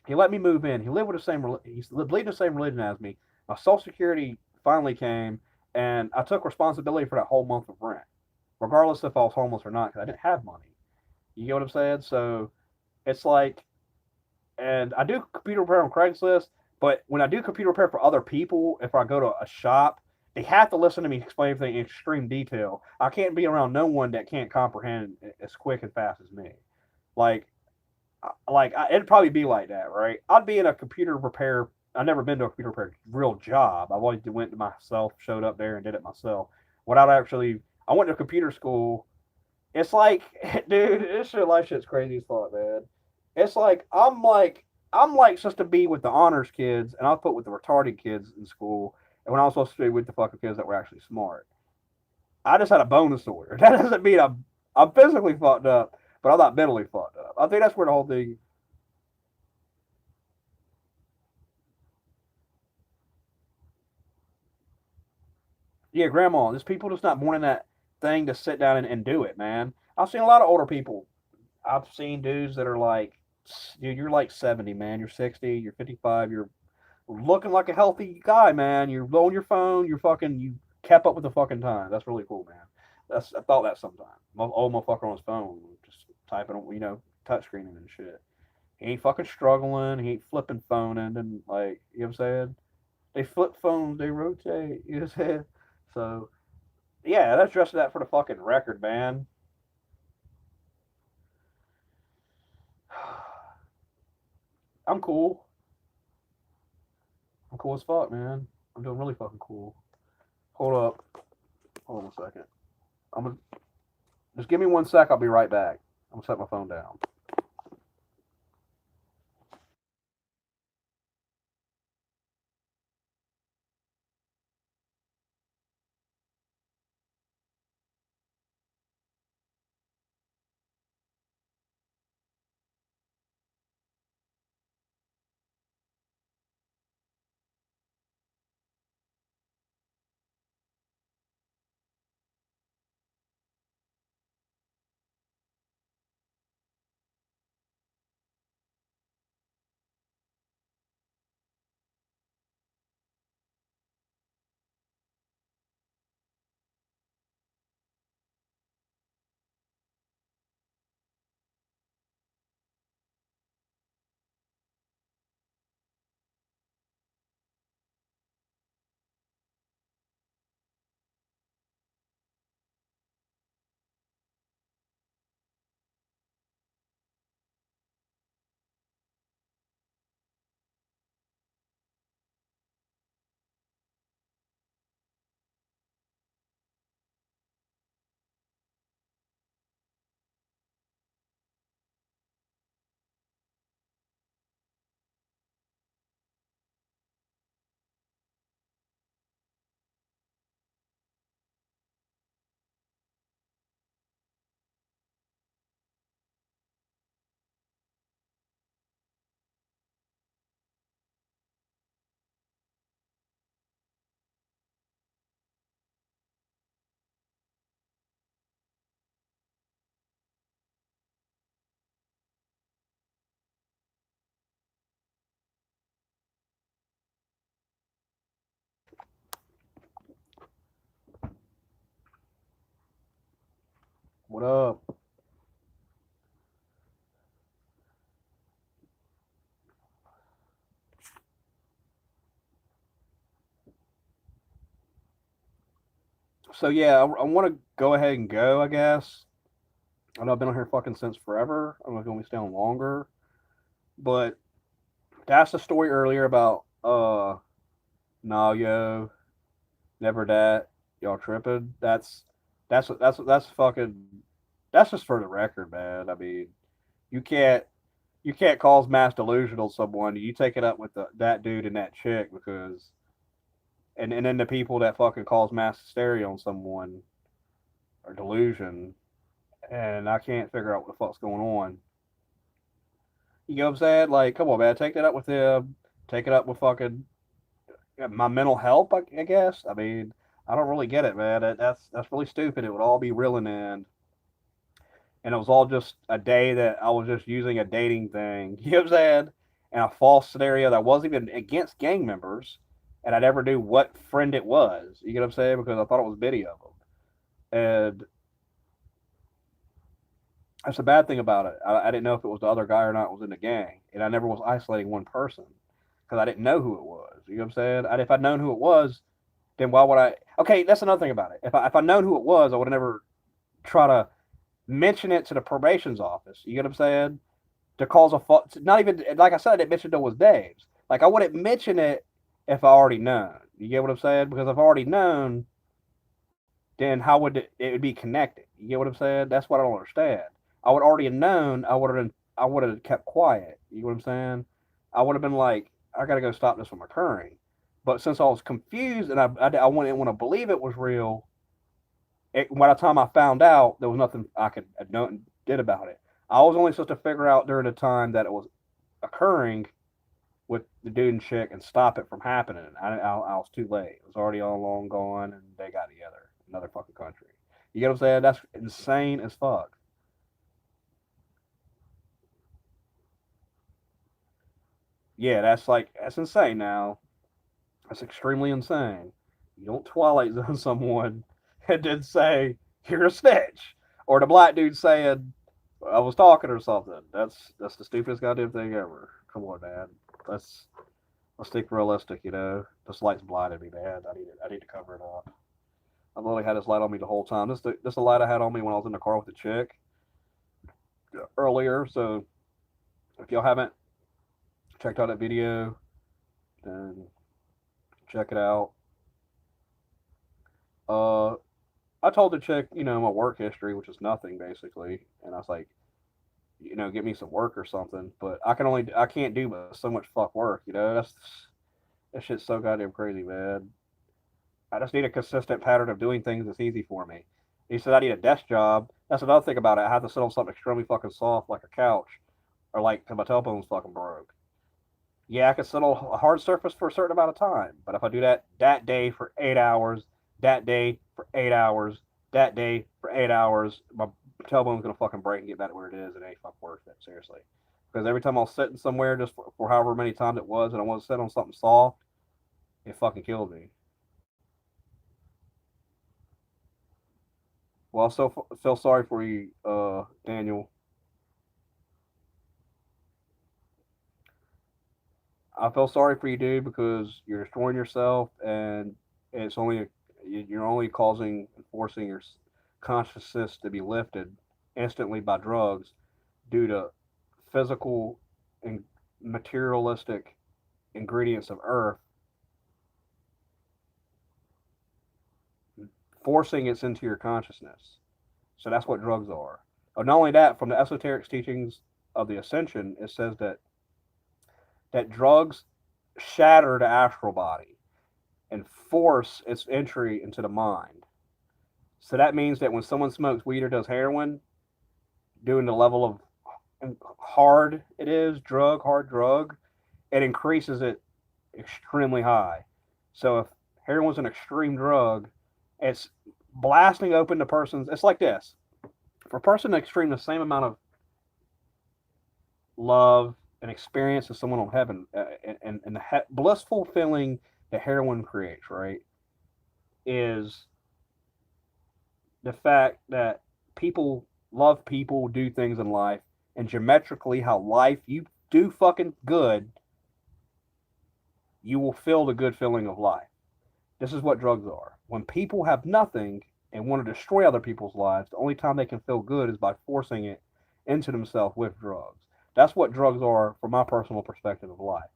He let me move in. He lived with he's believed the same religion as me. My Social Security finally came, and I took responsibility for that whole month of rent, regardless if I was homeless or not, because I didn't have money. You get what I'm saying? So it's like, and I do computer repair on Craigslist, but when I do computer repair for other people, if I go to a shop, they have to listen to me explain everything in extreme detail. I can't be around no one that can't comprehend as quick and fast as me. It'd probably be like that, right? I'd be in a computer repair. I've never been to a computer repair real job. I've always went to myself, showed up there and did it myself. I went to computer school. It's like, dude, life shit's crazy as fuck, man. It's like I'm supposed to be with the honors kids, and I was put with the retarded kids in school, and when I was supposed to be with the fucking kids that were actually smart. I just had a bone disorder. That doesn't mean I'm physically fucked up, but I'm not mentally fucked up. I think that's where the whole thing. Yeah, grandma. There's people just not born in that thing to sit down and do it, man. I've seen a lot of older people. I've seen dudes that are like, dude, you're like 70, man. You're 60, you're 55, you're looking like a healthy guy, man. You're on your phone, you kept up with the fucking time. That's really cool, man. I thought that sometimes. My old motherfucker on his phone, just typing, touchscreening and shit. He ain't fucking struggling. He ain't flipping phoning and like, you know what I'm saying? They flip phones, they rotate. You know what I'm saying? So yeah, that's just that for the fucking record, man. I'm cool. I'm cool as fuck, man. I'm doing really fucking cool. Hold up. Hold on a second. I'm gonna just give me 1 sec. I'll be right back. I'm gonna set my phone down. What up? So yeah, I want to go ahead and go. I guess I know I've been on here fucking since forever. I'm not gonna stay on longer, but that's the story earlier about nah yo, never that, y'all tripping. That's fucking that's just for the record, man. I mean, you can't you can't cause mass delusional someone. You take it up with that dude and that chick because and then the people that fucking cause mass hysteria on someone or delusion, and I can't figure out what the fuck's going on. You know what I'm saying? Like, come on, man, take that up with him. Take it up with fucking my mental health. I guess. I mean, I don't really get it, man. That's really stupid. It would all be real in the end, and it was all just a day that I was just using a dating thing. You know what I'm saying? And a false scenario that wasn't even against gang members, and I never knew what friend it was. You get what I'm saying? Because I thought it was video of them, and that's the bad thing about it. I didn't know if it was the other guy or not was in the gang, and I never was isolating one person because I didn't know who it was. You know what I'm saying? If I'd known who it was, then why would I? Okay, that's another thing about it. If I'd known who it was, I would have never try to mention it to the probation's office. You get what I'm saying? To cause a not even like I said, I didn't mention it was Dave's. Like I wouldn't mention it if I already known. You get what I'm saying? Because if I already known, then how would it would be connected? You get what I'm saying? That's what I don't understand. I would already have known. I would have kept quiet. You know what I'm saying? I would have been like, I got to go stop this from occurring. But since I was confused and I wouldn't want to believe it was real, by the time I found out, there was nothing I could did about it. I was only supposed to figure out during the time that it was occurring with the dude and chick and stop it from happening. I was too late. It was already all long gone, and they got together. Another fucking country. You get what I'm saying? That's insane as fuck. Yeah, that's insane. Now that's extremely insane. You don't Twilight Zone someone and then say you're a snitch, or the black dude saying I was talking or something. That's the stupidest goddamn thing ever. Come on, man. Let's let's stick realistic. This light's blinded me, man. I need to cover it up. I've only had this light on me the whole time. This the light I had on me when I was in the car with the chick earlier. So if y'all haven't checked out that video, then check it out. Uh, I told the chick, my work history, which is nothing basically, and I was like, get me some work or something. But I can't do so much fuck work. That shit's so goddamn crazy, man. I just need a consistent pattern of doing things that's easy for me. He said I need a desk job. That's another thing about it. I have to sit on something extremely fucking soft like a couch, or like 'cause my telephone's fucking broke. Yeah, I can sit on a hard surface for a certain amount of time, but if I do that day for 8 hours, that day for 8 hours, that day for 8 hours, my tailbone's gonna fucking break and get back to where it is. It ain't fucking worth it, seriously. Because every time I was sitting somewhere, just for however many times it was, and I want to sit on something soft, it fucking killed me. Well, I still feel sorry for you, Daniel. I feel sorry for you, dude, because you're destroying yourself, and it's only you're only causing and forcing your consciousness to be lifted instantly by drugs due to physical and materialistic ingredients of earth, forcing it into your consciousness. So that's what drugs are. Not only that, from the esoteric teachings of the Ascension, it says that drugs shatter the astral body and force its entry into the mind. So that means that when someone smokes weed or does heroin, doing the level of hard it is, hard drug, it increases it extremely high. So if heroin's an extreme drug, it's blasting open the person's. It's like this: for a person to extreme the same amount of love and experience as someone on heaven, and the blissful feeling that heroin creates, right, is the fact that people love people, do things in life, and geometrically, how life you do fucking good, you will feel the good feeling of life. This is what drugs are. When people have nothing and want to destroy other people's lives, the only time they can feel good is by forcing it into themselves with drugs. That's what drugs are from my personal perspective of life.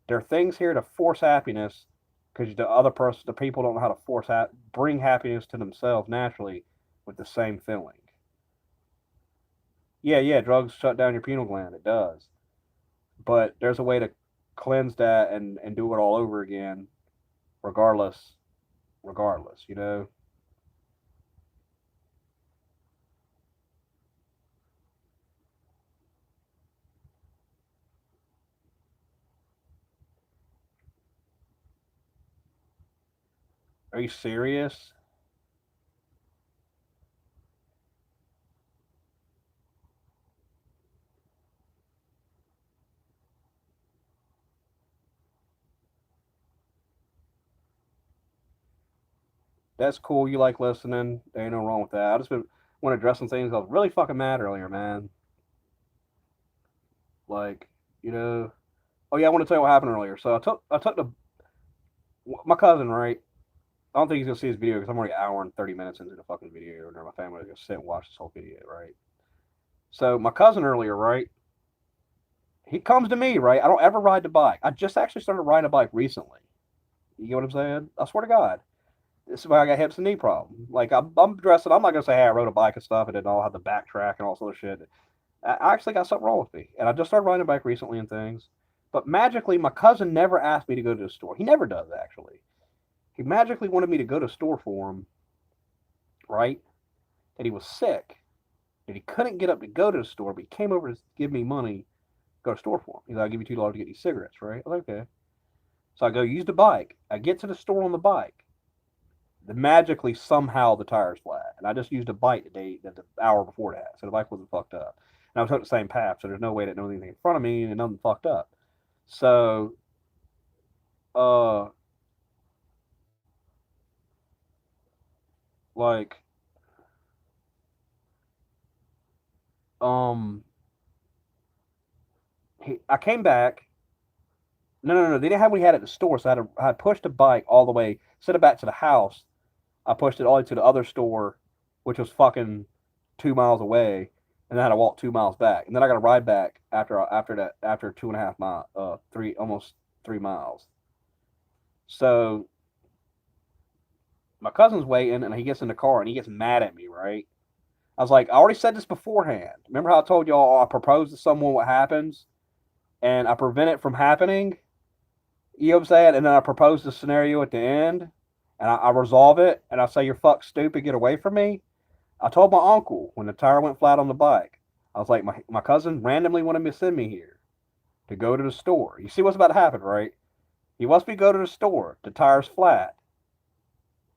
There are things here to force happiness because the people don't know how to bring happiness to themselves naturally with the same feeling. Yeah, yeah, drugs shut down your pineal gland. It does. But there's a way to cleanse that and do it all over again, regardless. Regardless, Are you serious? That's cool. You like listening. There ain't no wrong with that. I just been want to address some things I was really fucking mad earlier, man. Like, you know. Oh yeah, I want to tell you what happened earlier. So I took my cousin, right. I don't think he's gonna see this video because I'm already an hour and 30 minutes into the fucking video, and my family is gonna sit and watch this whole video, right? So my cousin earlier, right? He comes to me, right? I don't ever ride the bike. I just actually started riding a bike recently. You get what I'm saying? I swear to God. This is why I got hips and knee problem. Like I'm dressing. I'm not gonna say, hey, I rode a bike and stuff, and then I'll have the backtrack and all this other shit. I actually got something wrong with me, and I just started riding a bike recently and things. But magically, my cousin never asked me to go to the store. He never does actually. He magically wanted me to go to the store for him, right? That he was sick, that he couldn't get up to go to the store, but he came over to give me money Go to the store for them. He's like, I'll give you $2 to get these cigarettes, right? I was like, okay. So I go use the bike. I get to the store on the bike. Magically, somehow the tire's flat. And I just used a bite the hour before that. So the bike wasn't fucked up. And I was on the same path, so there's no way that there was anything in front of me and nothing fucked up. So, uh, like, um, I came back. No. They didn't have what he had at the store, so I had pushed the bike all the way, set it back to the house. I pushed it all the way to the other store, which was fucking 2 miles away, and then I had to walk 2 miles back, and then I got to ride back after 2.5 miles, almost 3 miles. So my cousin's waiting, and he gets in the car, and he gets mad at me, right? I was like, I already said this beforehand. Remember how I told y'all I propose to someone what happens, and I prevent it from happening? You know what I'm saying? And then I propose the scenario at the end, and I resolve it, and I say, you're fuck stupid, get away from me. I told my uncle when the tire went flat on the bike, I was like, my cousin randomly wanted me to send me here to go to the store. You see what's about to happen, right? He wants me to go to the store. The tire's flat.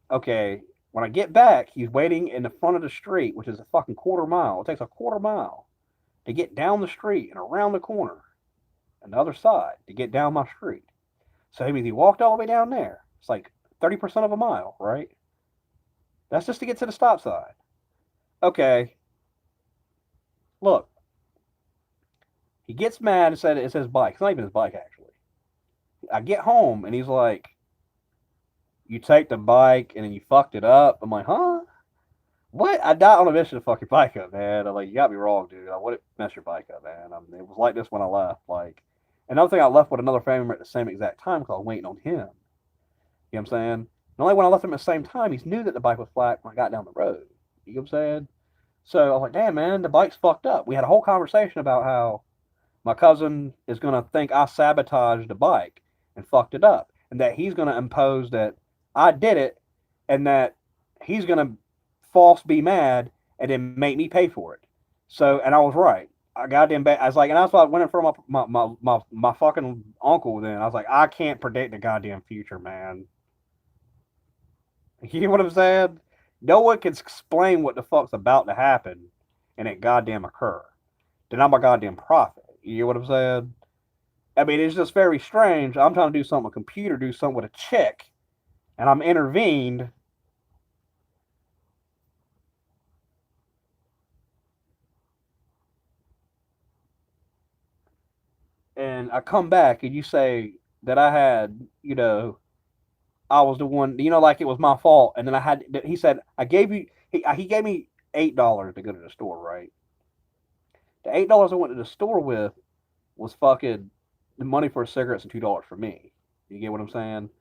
Okay, when I get back, he's waiting in the front of the street, which is a fucking quarter mile. It takes a quarter mile to get down the street and around the corner and the other side to get down my street. So that means he walked all the way down there. It's like 30% of a mile, right? That's just to get to the stop sign. Okay, look. He gets mad and said it's his bike. It's not even his bike, actually. I get home and he's like, you take the bike and then you fucked it up. I'm like, huh? What? I died on a mission to fuck your bike up, man. I'm like, you got me wrong, dude. I wouldn't mess your bike up, man. I mean, it was like this when I left. Like, another thing, I left with another family member at the same exact time because I was waiting on him. You know what I'm saying? And only when I left him at the same time, he knew that the bike was flat when I got down the road. You know what I'm saying? So I was like, damn, man, the bike's fucked up. We had a whole conversation about how my cousin is going to think I sabotaged the bike and fucked it up, and that he's going to impose that I did it, and that he's going to false be mad and then make me pay for it. So, and I was right. I was like, and that's why I went in front of my fucking uncle. Then I was like, I can't predict the goddamn future, man. You know what I'm saying? No one can explain what the fuck's about to happen, and it goddamn occur. Then I'm a goddamn prophet. You know what I'm saying? I mean, it's just very strange. I'm trying to do something with a computer, do something with a chick, and I'm intervened. And I come back and you say that I had, I was the one, like it was my fault. And then he said, he gave me $8 to go to the store, right? The $8 I went to the store with was fucking the money for cigarettes and $2 for me. You get what I'm saying?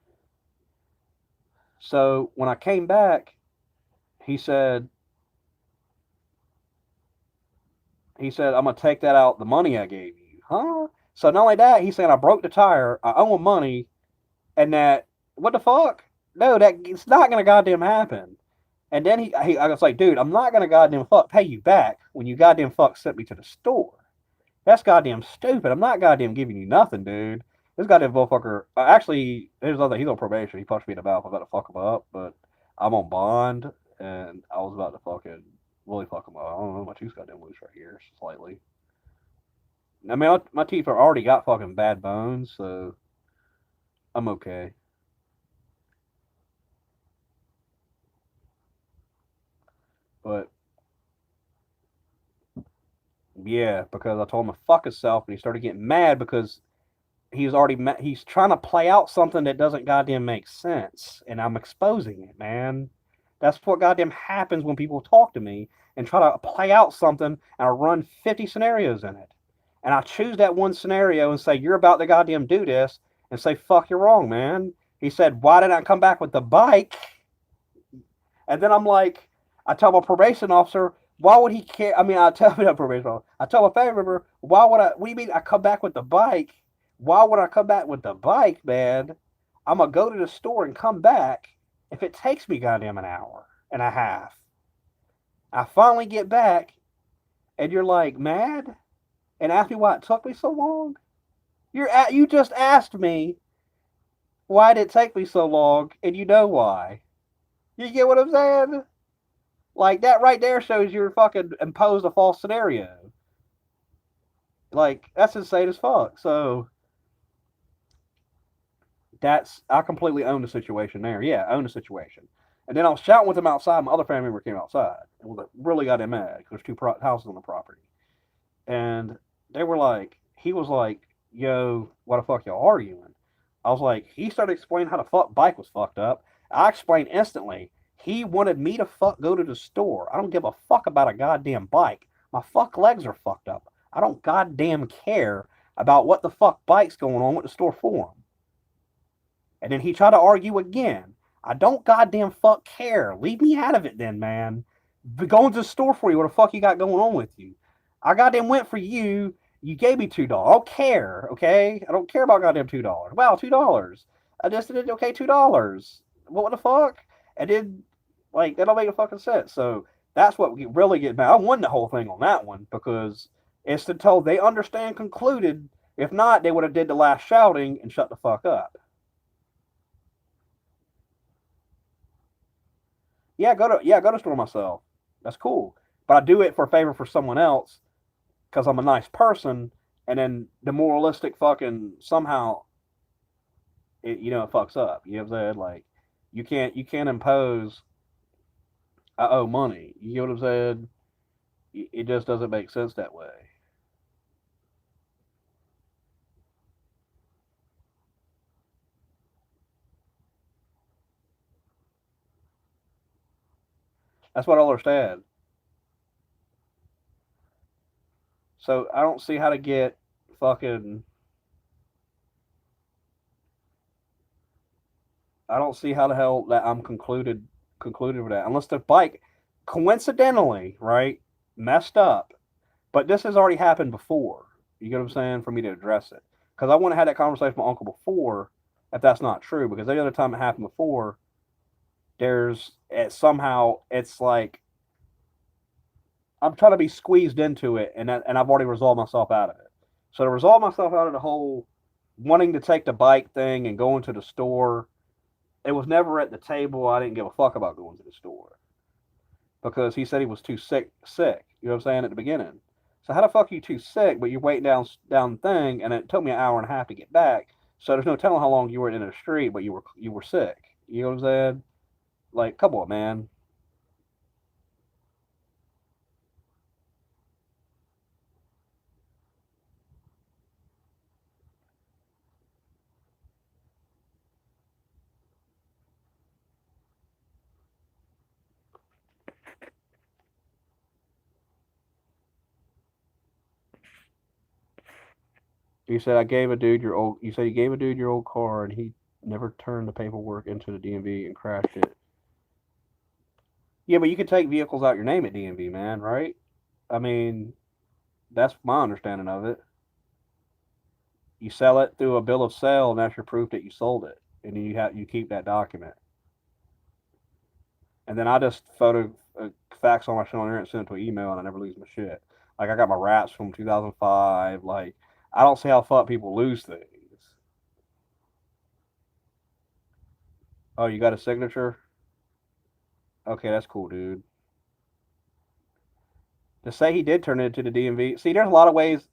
So when I came back, he said, I'm gonna take that out the money I gave you. Huh? So not only that, he said I broke the tire, I owe him money, and that what the fuck? No, that it's not gonna goddamn happen. And then I was like, dude, I'm not gonna goddamn fuck pay you back when you goddamn fuck sent me to the store. That's goddamn stupid. I'm not goddamn giving you nothing, dude. This goddamn motherfucker. Actually, he's on probation. He punched me in the mouth. I was about to fuck him up, but I'm on bond, and I was about to fucking really fuck him up. I don't know. My tooth's goddamn loose right here, slightly. I mean, my teeth are already got fucking bad bones, so I'm okay. But yeah, because I told him to fuck himself, and he started getting mad because he's trying to play out something that doesn't goddamn make sense, and I'm exposing it, man. That's what goddamn happens when people talk to me and try to play out something, and I run 50 scenarios in it. And I choose that one scenario and say, you're about to goddamn do this, and say, fuck, you're wrong, man. He said, why did I come back with the bike? And then I'm like, I tell my probation officer, why would he care? I mean, I tell my probation officer, I tell my family member, why would I, what do you mean I come back with the bike? Why would I come back with the bike, man? I'm going to go to the store and come back if it takes me goddamn an hour and a half. I finally get back, and you're like, mad? and ask me why it took me so long? You just asked me why did it take me so long, and you know why. You get what I'm saying? Like that right there shows you're fucking imposed a false scenario. Like that's insane as fuck. So that's I completely own the situation there. Yeah, I own the situation. And then I was shouting with him outside. My other family member came outside and really got him mad because there's houses on the property. And they were like, he was like, "Yo, what the fuck y'all arguing?" I was like, he started explaining how the fuck bike was fucked up. I explained instantly. He wanted me to go to the store. I don't give a fuck about a goddamn bike. My fuck legs are fucked up. I don't goddamn care about what the fuck bike's going on with the store for him. And then he tried to argue again. I don't goddamn fuck care. Leave me out of it then, man. Be going to the store for you. What the fuck you got going on with you? I goddamn went for you. You gave me $2. I don't care, okay? I don't care about goddamn $2. Wow, $2. I just did okay, $2. What the fuck? And then, like, that don't make a fucking sense. So that's what we really get mad. I won the whole thing on that one because it's until they understand concluded. If not, they would have did the last shouting and shut the fuck up. Go to store myself. That's cool. But I do it for a favor for someone else because I'm a nice person, and then the moralistic fucking somehow it fucks up. You know what I'm saying? Like you can't impose I owe money. You know what I'm saying? It just doesn't make sense that way. That's what I understand. So I don't see how to get fucking. I don't see how the hell that I'm concluded with that unless the bike coincidentally right messed up. But this has already happened before. You get what I'm saying? For me to address it, because I wouldn't have had that conversation with my uncle before if that's not true. Because the other time it happened before, somehow it's like I'm trying to be squeezed into it, and I've already resolved myself out of it. So to resolve myself out of the whole wanting to take the bike thing and going to the store, it was never at the table. I didn't give a fuck about going to the store because he said he was too sick. You know what I'm saying at the beginning. So how the fuck are you too sick, but you're waiting down the thing, and it took me an hour and a half to get back. So there's no telling how long you were in the street, but you were sick. You know what I'm saying? Like, come on, man. You said I gave a dude your old. You said you gave a dude your old car, and he never turned the paperwork into the DMV and crashed it. Yeah, but you could take vehicles out your name at DMV, man. Right? I mean, that's my understanding of it. You sell it through a bill of sale, and that's your proof that you sold it, and you keep that document. And then I just fax all my shit on there and send it to an email, and I never lose my shit. Like I got my raps from 2005. Like I don't see how fuck people lose things. Oh, you got a signature? Okay, that's cool, dude. To say he did turn it into the DMV. See, there's a lot of ways.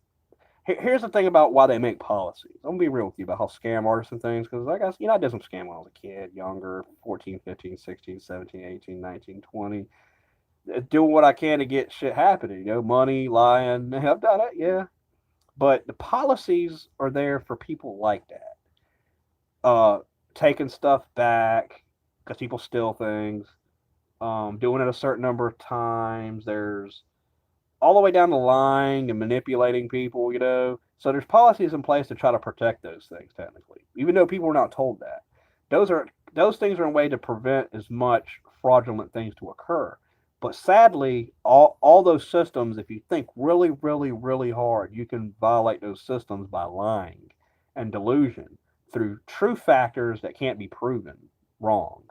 Here's the thing about why they make policies. I'm gonna be real with you about how scam artists and things, because I guess I did some scam when I was a kid, younger, 14, 15, 16, 17, 18, 19, 20. Doing what I can to get shit happening, money, lying. I've done it, yeah. But the policies are there for people like that. Uh, Taking stuff back because people steal things. Doing it a certain number of times. There's all the way down the line and manipulating people. So there's policies in place to try to protect those things technically, even though people are not told that. Those things are a way to prevent as much fraudulent things to occur. But sadly, all those systems, if you think really, really, really hard, you can violate those systems by lying and delusion through true factors that can't be proven wrong.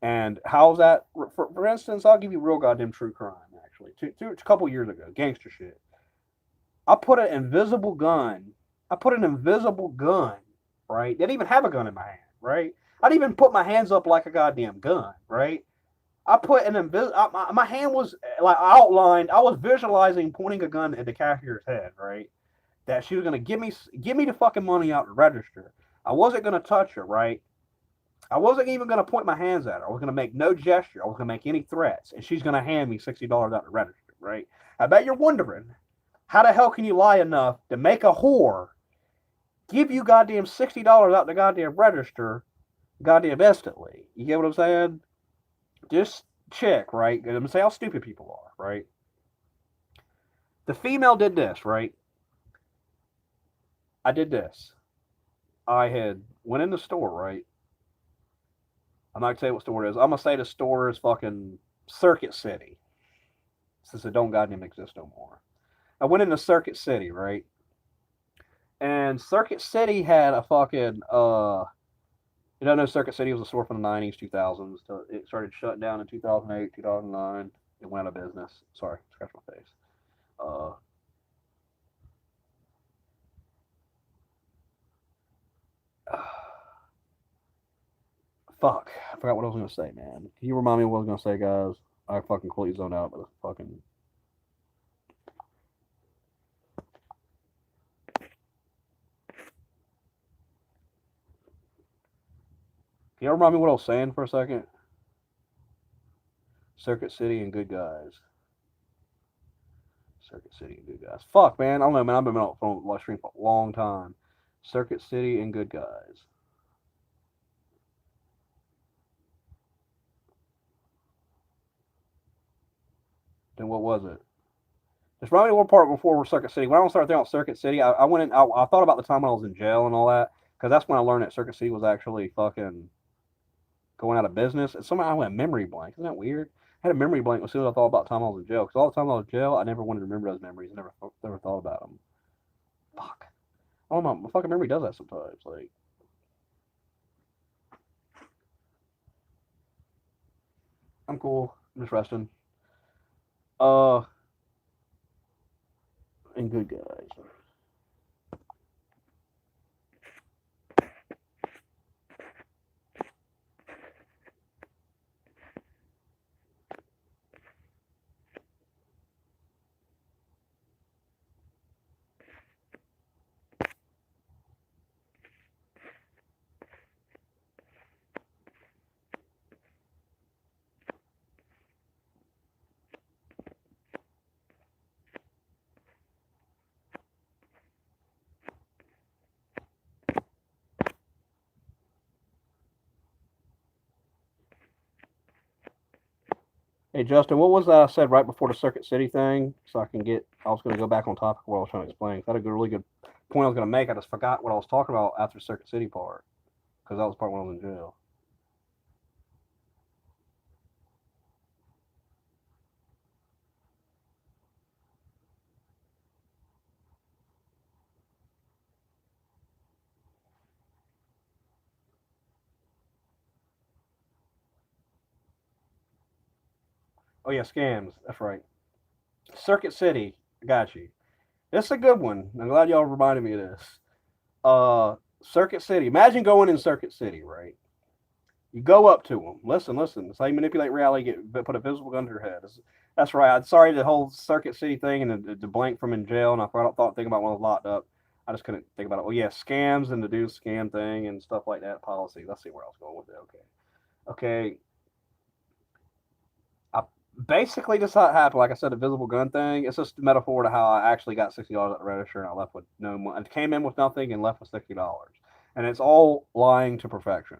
And how's that? For instance, I'll give you real goddamn true crime, actually. A couple years ago, gangster shit. I put an invisible gun. I put an invisible gun, right? Didn't even have a gun in my hand, right? I didn't even put my hands up like a goddamn gun, right? I put an my hand was like outlined. I was visualizing pointing a gun at the cashier's head, right? That she was gonna give me the fucking money out to register. I wasn't gonna touch her, right? I wasn't even gonna point my hands at her. I was gonna make no gesture. I was gonna make any threats, and she's gonna hand me $60 out to register, right? I bet you're wondering how the hell can you lie enough to make a whore give you goddamn $60 out the goddamn register, goddamn instantly? You get what I'm saying? This chick, right? I'm gonna say how stupid people are, right? The female did this, right? I did this. I had went in the store, right? I'm not gonna say what store it is. I'm gonna say the store is fucking Circuit City, since it don't goddamn exist no more. I went into Circuit City, right? And Circuit City had a fucking you don't know Circuit City was a store from the 90s, 2000s. It started shutting down in 2008, 2009. It went out of business. Sorry, scratch my face. Uh, fuck, I forgot what I was gonna say, man. Can you remind me what I was gonna say, guys? I fucking completely zoned out, but it's fucking. Can you remind me what I was saying for a second? Circuit City and Good Guys. Circuit City and Good Guys. Fuck, man. I don't know, man. I've been on phone live stream for a long time. Circuit City and Good Guys. Then what was it? Just remind me one part before Circuit City. When I started thinking about Circuit City, I went in. I thought about the time when I was in jail and all that, because that's when I learned that Circuit City was actually fucking going out of business. And somehow I went memory blank. Isn't that weird? I had a memory blank as soon as I thought about the time I was in jail. Because all the time I was in jail, I never wanted to remember those memories. I never thought about them. Fuck. Oh my fucking memory does that sometimes. Like, I'm cool. I'm just resting. Uh, and Good Guys. Hey Justin, what was that I said right before the Circuit City thing? So I can get. I was going to go back on topic of what I was trying to explain. I had a good, really good point I was going to make. I just forgot what I was talking about after the Circuit City part because that was part when I was in jail. Oh yeah, scams. That's right. Circuit City. I got you. This is a good one. I'm glad y'all reminded me of this. Circuit City. Imagine going in Circuit City, right? You go up to them. Listen, listen. That's how you manipulate reality. Put a visible gun to your head. That's right. I'm sorry the whole Circuit City thing and the blank from in jail. And I thought thinking about when I was locked up. I just couldn't think about it. Well, yeah, scams and the do scam thing and stuff like that. Policy. Let's see where I was going with it. Okay. Okay. I basically just how it happened. Like I said, the visible gun thing. It's just a metaphor to how I actually got $60 at the register and I left with no money. I came in with nothing and left with $60. And it's all lying to perfection.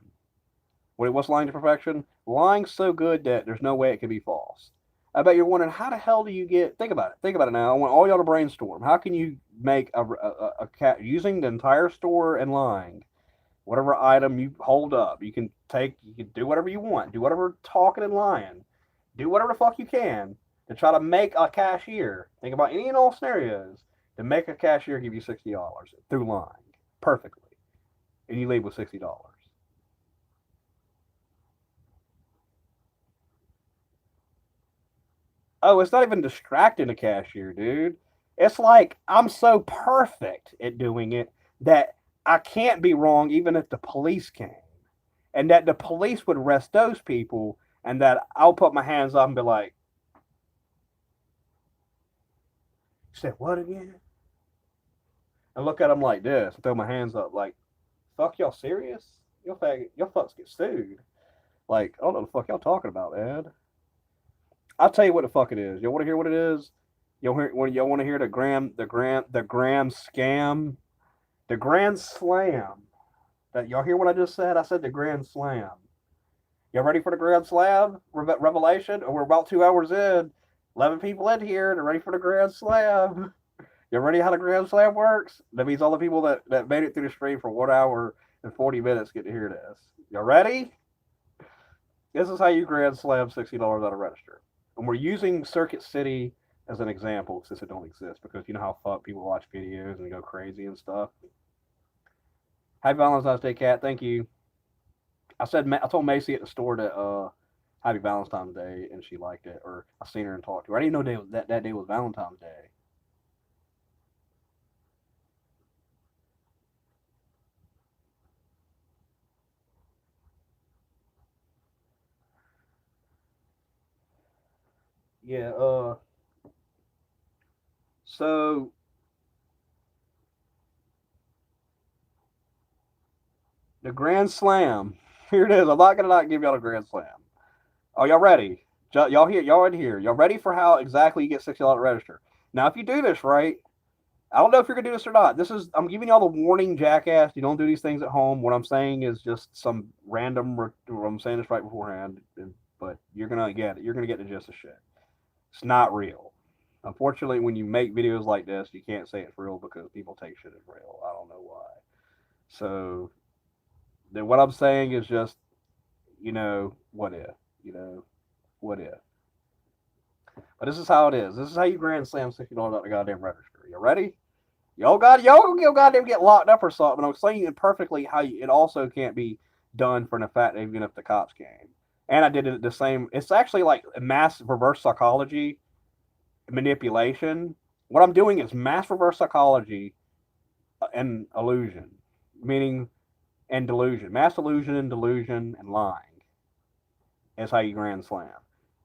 What's lying to perfection? Lying so good that there's no way it could be false. I bet you're wondering how the hell do you get? Think about it. Think about it now. I want all y'all to brainstorm. How can you make a cat using the entire store and lying? Whatever item you hold up, you can take. You can do whatever you want. Do whatever talking and lying. Do whatever the fuck you can to try to make a cashier. Think about any and all scenarios to make a cashier give you $60 through lying perfectly, and you leave with $60. Oh, it's not even distracting a cashier, dude. It's like I'm so perfect at doing it that I can't be wrong even if the police came. And that the police would arrest those people and that I'll put my hands up and be like, you said what again? And look at them like this and throw my hands up like, fuck y'all serious? Your fucks get sued. Like, I don't know what the fuck y'all talking about, man. I'll tell you what the fuck it is. You want to hear what it is? Y'all want to hear the gram scam, the grand slam. That y'all hear what I just said? I said the grand slam. Y'all ready for the grand slam revelation? We're about 2 hours in. 11 people in here. They're ready for the grand slam. You ready how the grand slam works? That means all the people that made it through the stream for 1 hour and 40 minutes get to hear this. Y'all ready? This is how you grand slam $60 out of register. And we're using Circuit City as an example since it don't exist because you know how fuck people watch videos and go crazy and stuff. Happy Valentine's Day, Cat. Thank you. I told Macy at the store that Happy Valentine's Day and she liked it, or I seen her and talked to her. I didn't know that day was Valentine's Day. Yeah. So the Grand Slam. Here it is. I'm not gonna not give y'all a Grand Slam. Are y'all ready? Y'all here? Y'all in here? Y'all ready for how exactly you get $60 register? Now, if you do this right, I don't know if you're gonna do this or not. I'm giving y'all the warning, jackass. You don't do these things at home. What I'm saying is just some random. I'm saying this right beforehand, but you're gonna get it. You're gonna get the gist of shit. It's not real. Unfortunately, when you make videos like this, you can't say it's real because people take shit as real. I don't know why. So then what I'm saying is just, what if, what if. But this is how it is. This is how you grand slam $60 out the goddamn register. You ready? Y'all goddamn get locked up or something. I'm explaining it perfectly how it also can't be done for the fact even if the cops came. And I did it the same. It's actually like mass reverse psychology manipulation. What I'm doing is mass reverse psychology and illusion, meaning and delusion. Mass illusion and delusion and lying is how you grand slam.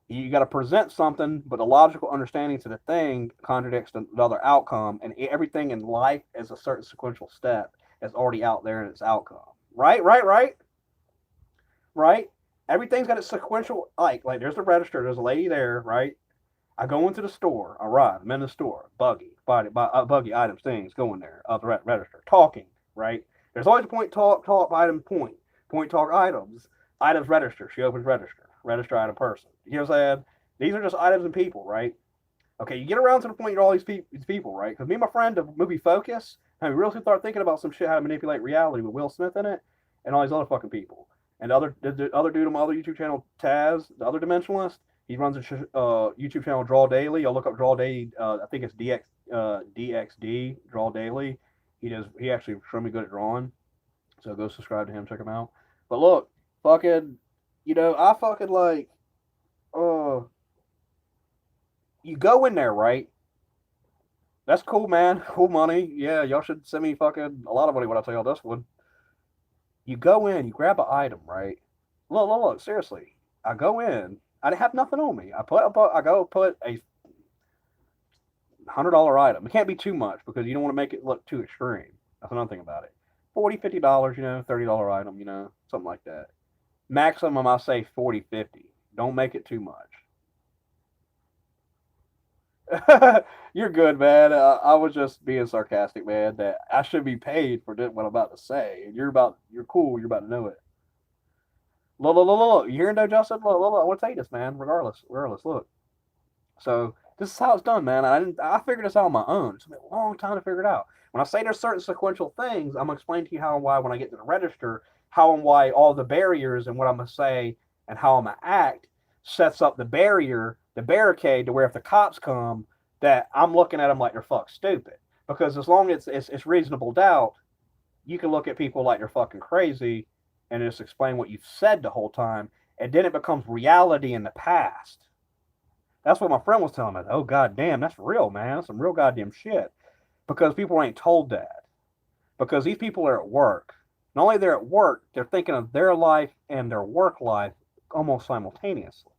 You got to present something, but the logical understanding to the thing contradicts the other outcome, and everything in life is a certain sequential step that's already out there in its outcome. Right. Everything's got its sequential. Like there's the register. There's a lady there, right? I go into the store. All right, I'm in the store. Buggy items, things going there. The register, talking. Right. There's always a point talk item point talk items register. She opens register item person. You know what I'm saying? These are just items and people, right? Okay, you get around to the point you're all these people, right? Because me and my friend, the movie Focus, and we really start thinking about some shit how to manipulate reality with Will Smith in it and all these other fucking people. And the other dude on my other YouTube channel, Taz, the other dimensionalist, he runs a YouTube channel, Draw Daily. I'll look up Draw Daily. I think it's DXD Draw Daily. He actually showed me good at drawing. So go subscribe to him, check him out. But look, fucking, I fucking like, uh, you go in there, right? That's cool, man. Cool money. Yeah, y'all should send me fucking a lot of money when I tell y'all this one. You go in, you grab an item, right? Look, seriously. I go in. I have nothing on me. I go put a $100 item. It can't be too much because you don't want to make it look too extreme. That's another thing about it. $40, $50, $30 item, something like that. Maximum, I say 40, 50. Don't make it too much. You're good, man. I was just being sarcastic, man. That I should be paid for what I'm about to say, and you're cool. You're about to know it. Look. You hearing though, Justin? Look. I want to tell you this, man. Regardless. Look. So this is how it's done, man. I figured this out on my own. It took me a long time to figure it out. When I say there's certain sequential things, I'm gonna explain to you how and why when I get to the register, how and why all the barriers and what I'm gonna say and how I'm gonna act sets up the barricade to where if the cops come, that I'm looking at them like they're fuck stupid. Because as long as it's reasonable doubt, you can look at people like they're fucking crazy and just explain what you've said the whole time, and then it becomes reality in the past. That's what my friend was telling me. Oh, god damn, that's real, man. That's some real goddamn shit. Because people ain't told that. Because these people are at work. Not only they're at work, they're thinking of their life and their work life almost simultaneously.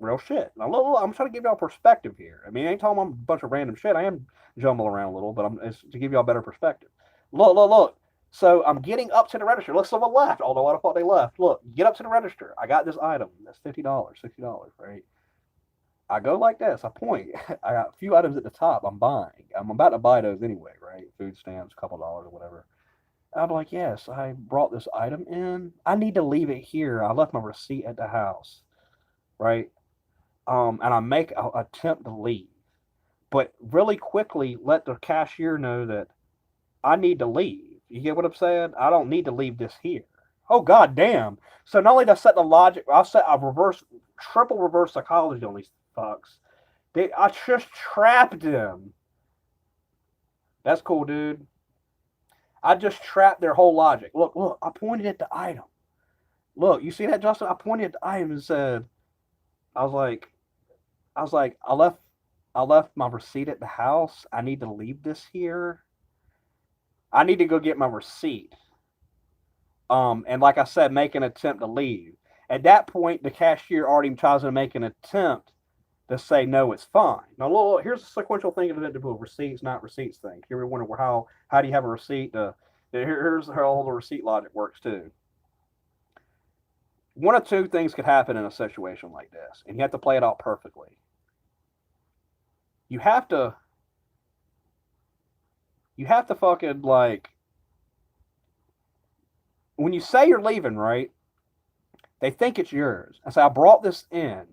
Real shit. Now, I'm trying to give y'all perspective here. I mean, I ain't talking about a bunch of random shit. I am jumbling around a little, but it's to give y'all better perspective. Look. So I'm getting up to the register. Look, someone left, although I thought they left. Look, get up to the register. I got this item. That's $50, $60, right? I go like this. I point. I got a few items at the top I'm buying. I'm about to buy those anyway, right? Food stamps, a couple dollars or whatever. I'm like, yes, I brought this item in. I need to leave it here. I left my receipt at the house, right? And I make an attempt to leave, but really quickly let the cashier know that I need to leave. You get what I'm saying? I don't need to leave this here. Oh god damn! So not only did I set the logic, I set a triple reverse psychology on these fucks. I just trapped them. That's cool, dude. I just trapped their whole logic. Look, I pointed at the item. Look, you see that, Justin? I pointed at the item and said, I was like, I left my receipt at the house. I need to leave this here. I need to go get my receipt. And like I said, make an attempt to leave. At that point, the cashier already tries to make an attempt to say no, it's fine. Now, look, here's a sequential thing of the receipts, not receipts thing. You ever wonder how do you have a receipt? Here's how all the receipt logic works too. One of two things could happen in a situation like this, and you have to play it out perfectly. You have to fucking like when you say you're leaving, right? They think it's yours. I say I brought this in,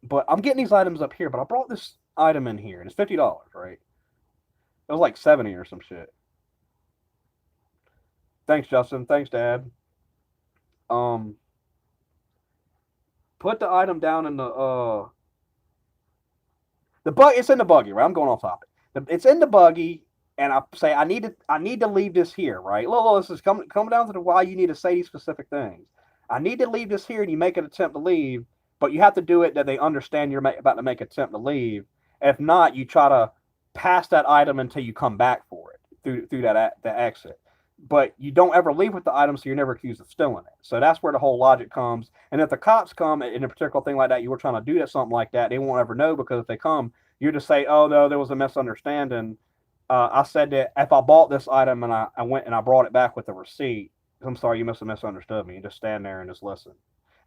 but I'm getting these items up here. But I brought this item in here, and it's $50, right? It was like 70 or some shit. Thanks, Justin. Thanks, Dad. Put the item down in the it's in the buggy, right? I'm going off topic. It's in the buggy, and I say I need to leave this here, right? This is coming down to the why you need to say these specific things. I need to leave this here, and you make an attempt to leave, but you have to do it that they understand you're about to make an attempt to leave. If not, you try to pass that item until you come back for it through that exit. But you don't ever leave with the item, so you're never accused of stealing it. So that's where the whole logic comes. And if the cops come in a particular thing like that, you were trying to do something like that, they won't ever know, because if they come, you just say, oh, no, there was a misunderstanding. I said that if I bought this item and I went and I brought it back with the receipt, I'm sorry, you must have misunderstood me. And just stand there and just listen.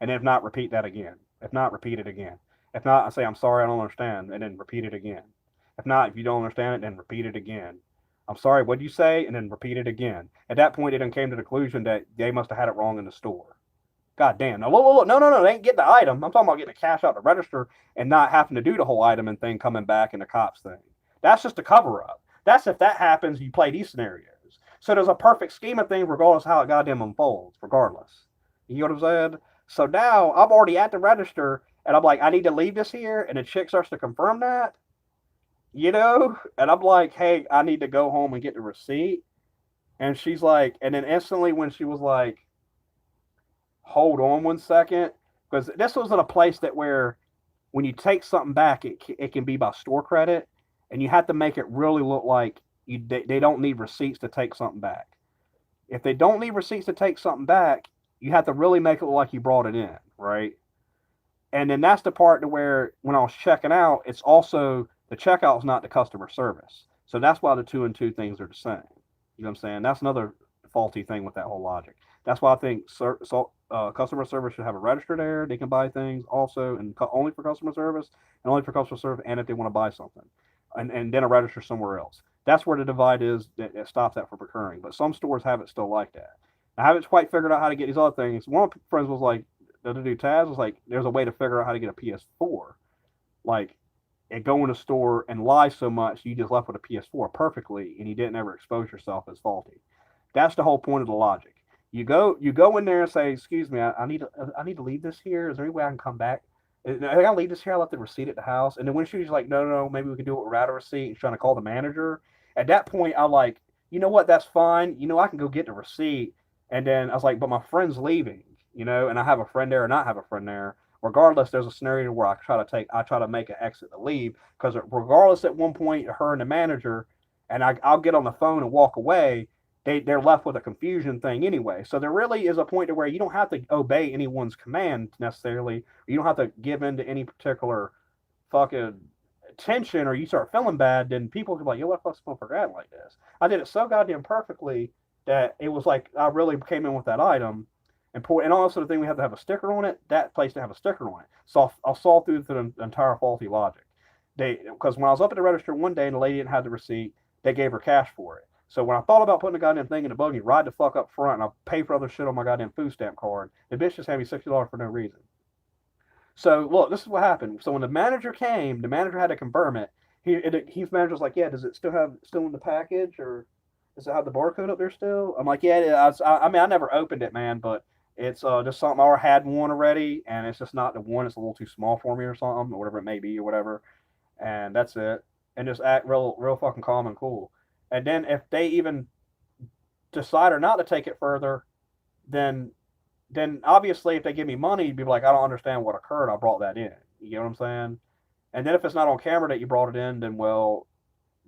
And if not, repeat that again. If not, repeat it again. If not, I say, I'm sorry, I don't understand, and then repeat it again. If not, if you don't understand it, then repeat it again. I'm sorry, what did you say? And then repeat it again. At that point, it then came to the conclusion that they must have had it wrong in the store. God damn. Now, look. No. They ain't getting the item. I'm talking about getting the cash out the register and not having to do the whole item and thing coming back in the cops thing. That's just a cover up. That's if that happens, you play these scenarios. So there's a perfect scheme of things regardless of how it goddamn unfolds, regardless. You know what I'm saying? So now I'm already at the register and I'm like, I need to leave this here. And the chick starts to confirm that. You know, and I'm like, hey, I need to go home and get the receipt. And she's like, and then instantly when she was like, hold on 1 second, because this was in a place that where when you take something back, it can be by store credit, and you have to make it really look like they don't need receipts to take something back. If they don't need receipts to take something back, you have to really make it look like you brought it in, right? And then that's the part to where when I was checking out, it's also the checkout is not the customer service. So that's why the 2 and 2 things are the same. You know what I'm saying? That's another faulty thing with that whole logic. That's why I think customer service should have a register there. They can buy things also, and only for customer service, and only for customer service, and if they want to buy something, and then a register somewhere else. That's where the divide is that stops that from occurring. But some stores have it still like that. I haven't quite figured out how to get these other things. One of my friends was like, the dude Taz was like, there's a way to figure out how to get a PS4. Like, and go in a store and lie so much you just left with a PS4 perfectly, and you didn't ever expose yourself as faulty. That's the whole point of the logic. You go in there and say, excuse me, I need to leave this here. Is there any way I can come back? I gotta leave this here. I left the receipt at the house. And then when she's like, no, maybe we can do it without a receipt. And trying to call the manager. At that point, I'm like, you know what? That's fine. You know, I can go get the receipt. And then I was like, but my friend's leaving, you know, and I have a friend there or not have a friend there. regardless, there's a scenario where I try to make an exit to leave, because regardless, at one point, her and the manager, and I'll get on the phone and walk away. They're left with a confusion thing anyway. So there really is a point to where you don't have to obey anyone's command necessarily. You don't have to give in to any particular fucking tension, or you start feeling bad, then people can be like, yo, what the fuck's going for grad like this? I did it so goddamn perfectly that it was like I really came in with that item and also the thing, we have to have a sticker on it. That place to have a sticker on it. So I'll saw through the entire faulty logic. Because when I was up at the register one day and the lady didn't have the receipt, they gave her cash for it. So when I thought about putting the goddamn thing in the buggy, ride the fuck up front, and I'll pay for other shit on my goddamn food stamp card, the bitch just had me $60 for no reason. So look, this is what happened. So when the manager came, the manager had to confirm it. His manager was like, "Yeah, does it still in the package, or does it have the barcode up there still?" I'm like, "Yeah, I mean, I never opened it, man, but it's just something I already had one already, and it's just not the one. It's a little too small for me, or something, or whatever it may be, or whatever." And that's it. And just act real fucking calm and cool. And then if they even decide or not to take it further, then obviously if they give me money, you'd be like, I don't understand what occurred. I brought that in. You know what I'm saying? And then if it's not on camera that you brought it in, then well,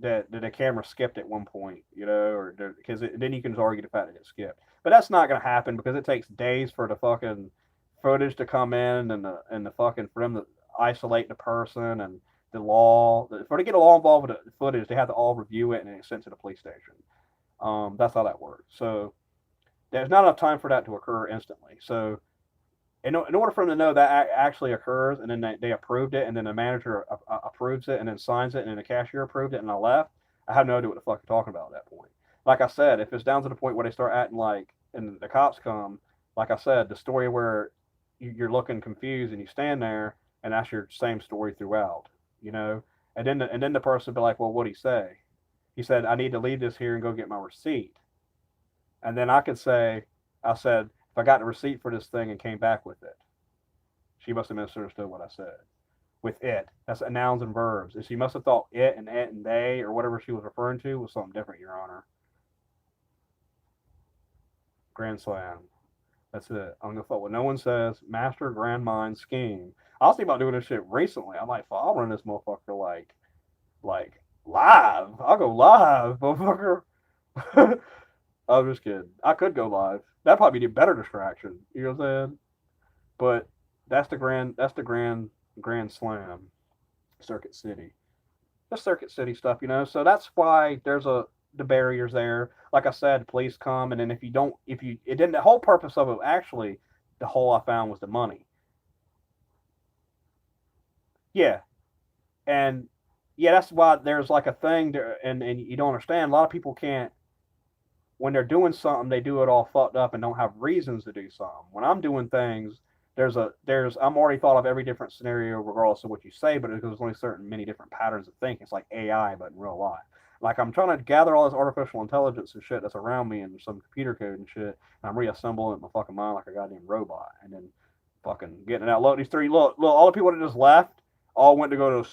that the camera skipped at one point, you know, or because then you can just argue the fact that it skipped. But that's not going to happen because it takes days for the fucking footage to come in, and the fucking for them to isolate the person, and the law for to get a law involved with the footage, they have to all review it and it's sent to the police station. That's how that works. So there's not enough time for that to occur instantly. So in order for them to know that actually occurs, and then they approved it, and then the manager approves it, and then signs it, and then the cashier approved it, and I left, I have no idea what the fuck you're talking about at that point. Like I said, if it's down to the point where they start acting like, and the cops come, like I said, the story where you're looking confused and you stand there, and that's your same story throughout, you know? And then the person would be like, well, what'd he say? He said, I need to leave this here and go get my receipt. And then I could say, I said, if I got the receipt for this thing and came back with it, she must have misunderstood what I said. With it, that's nouns and verbs. And she must have thought it and they or whatever she was referring to was something different, Your Honor. Grand Slam. That's it. I'm gonna fuck what no one says. Master Grand Mind Scheme. I was thinking about doing this shit recently. I'm like, I'll run this motherfucker like live. I'll go live, motherfucker. I'm just kidding. I could go live. That'd probably be a better distraction. You know what I'm saying? But that's the grand slam. Circuit City. The Circuit City stuff, you know. So that's why there's the barriers there. Like I said, police come, and then if you it didn't, the whole purpose of it actually, the whole I found was the money. Yeah. And yeah, that's why there's like a thing there, and you don't understand. A lot of people can't, when they're doing something, they do it all fucked up and don't have reasons to do something. When I'm doing things, I'm already thought of every different scenario regardless of what you say, but there's only certain many different patterns of thinking. It's like AI, but in real life. Like I'm trying to gather all this artificial intelligence and shit that's around me and some computer code and shit, and I'm reassembling it in my fucking mind like a goddamn robot, and then fucking getting it out. Look, these three, look, all the people that just left all went to go to a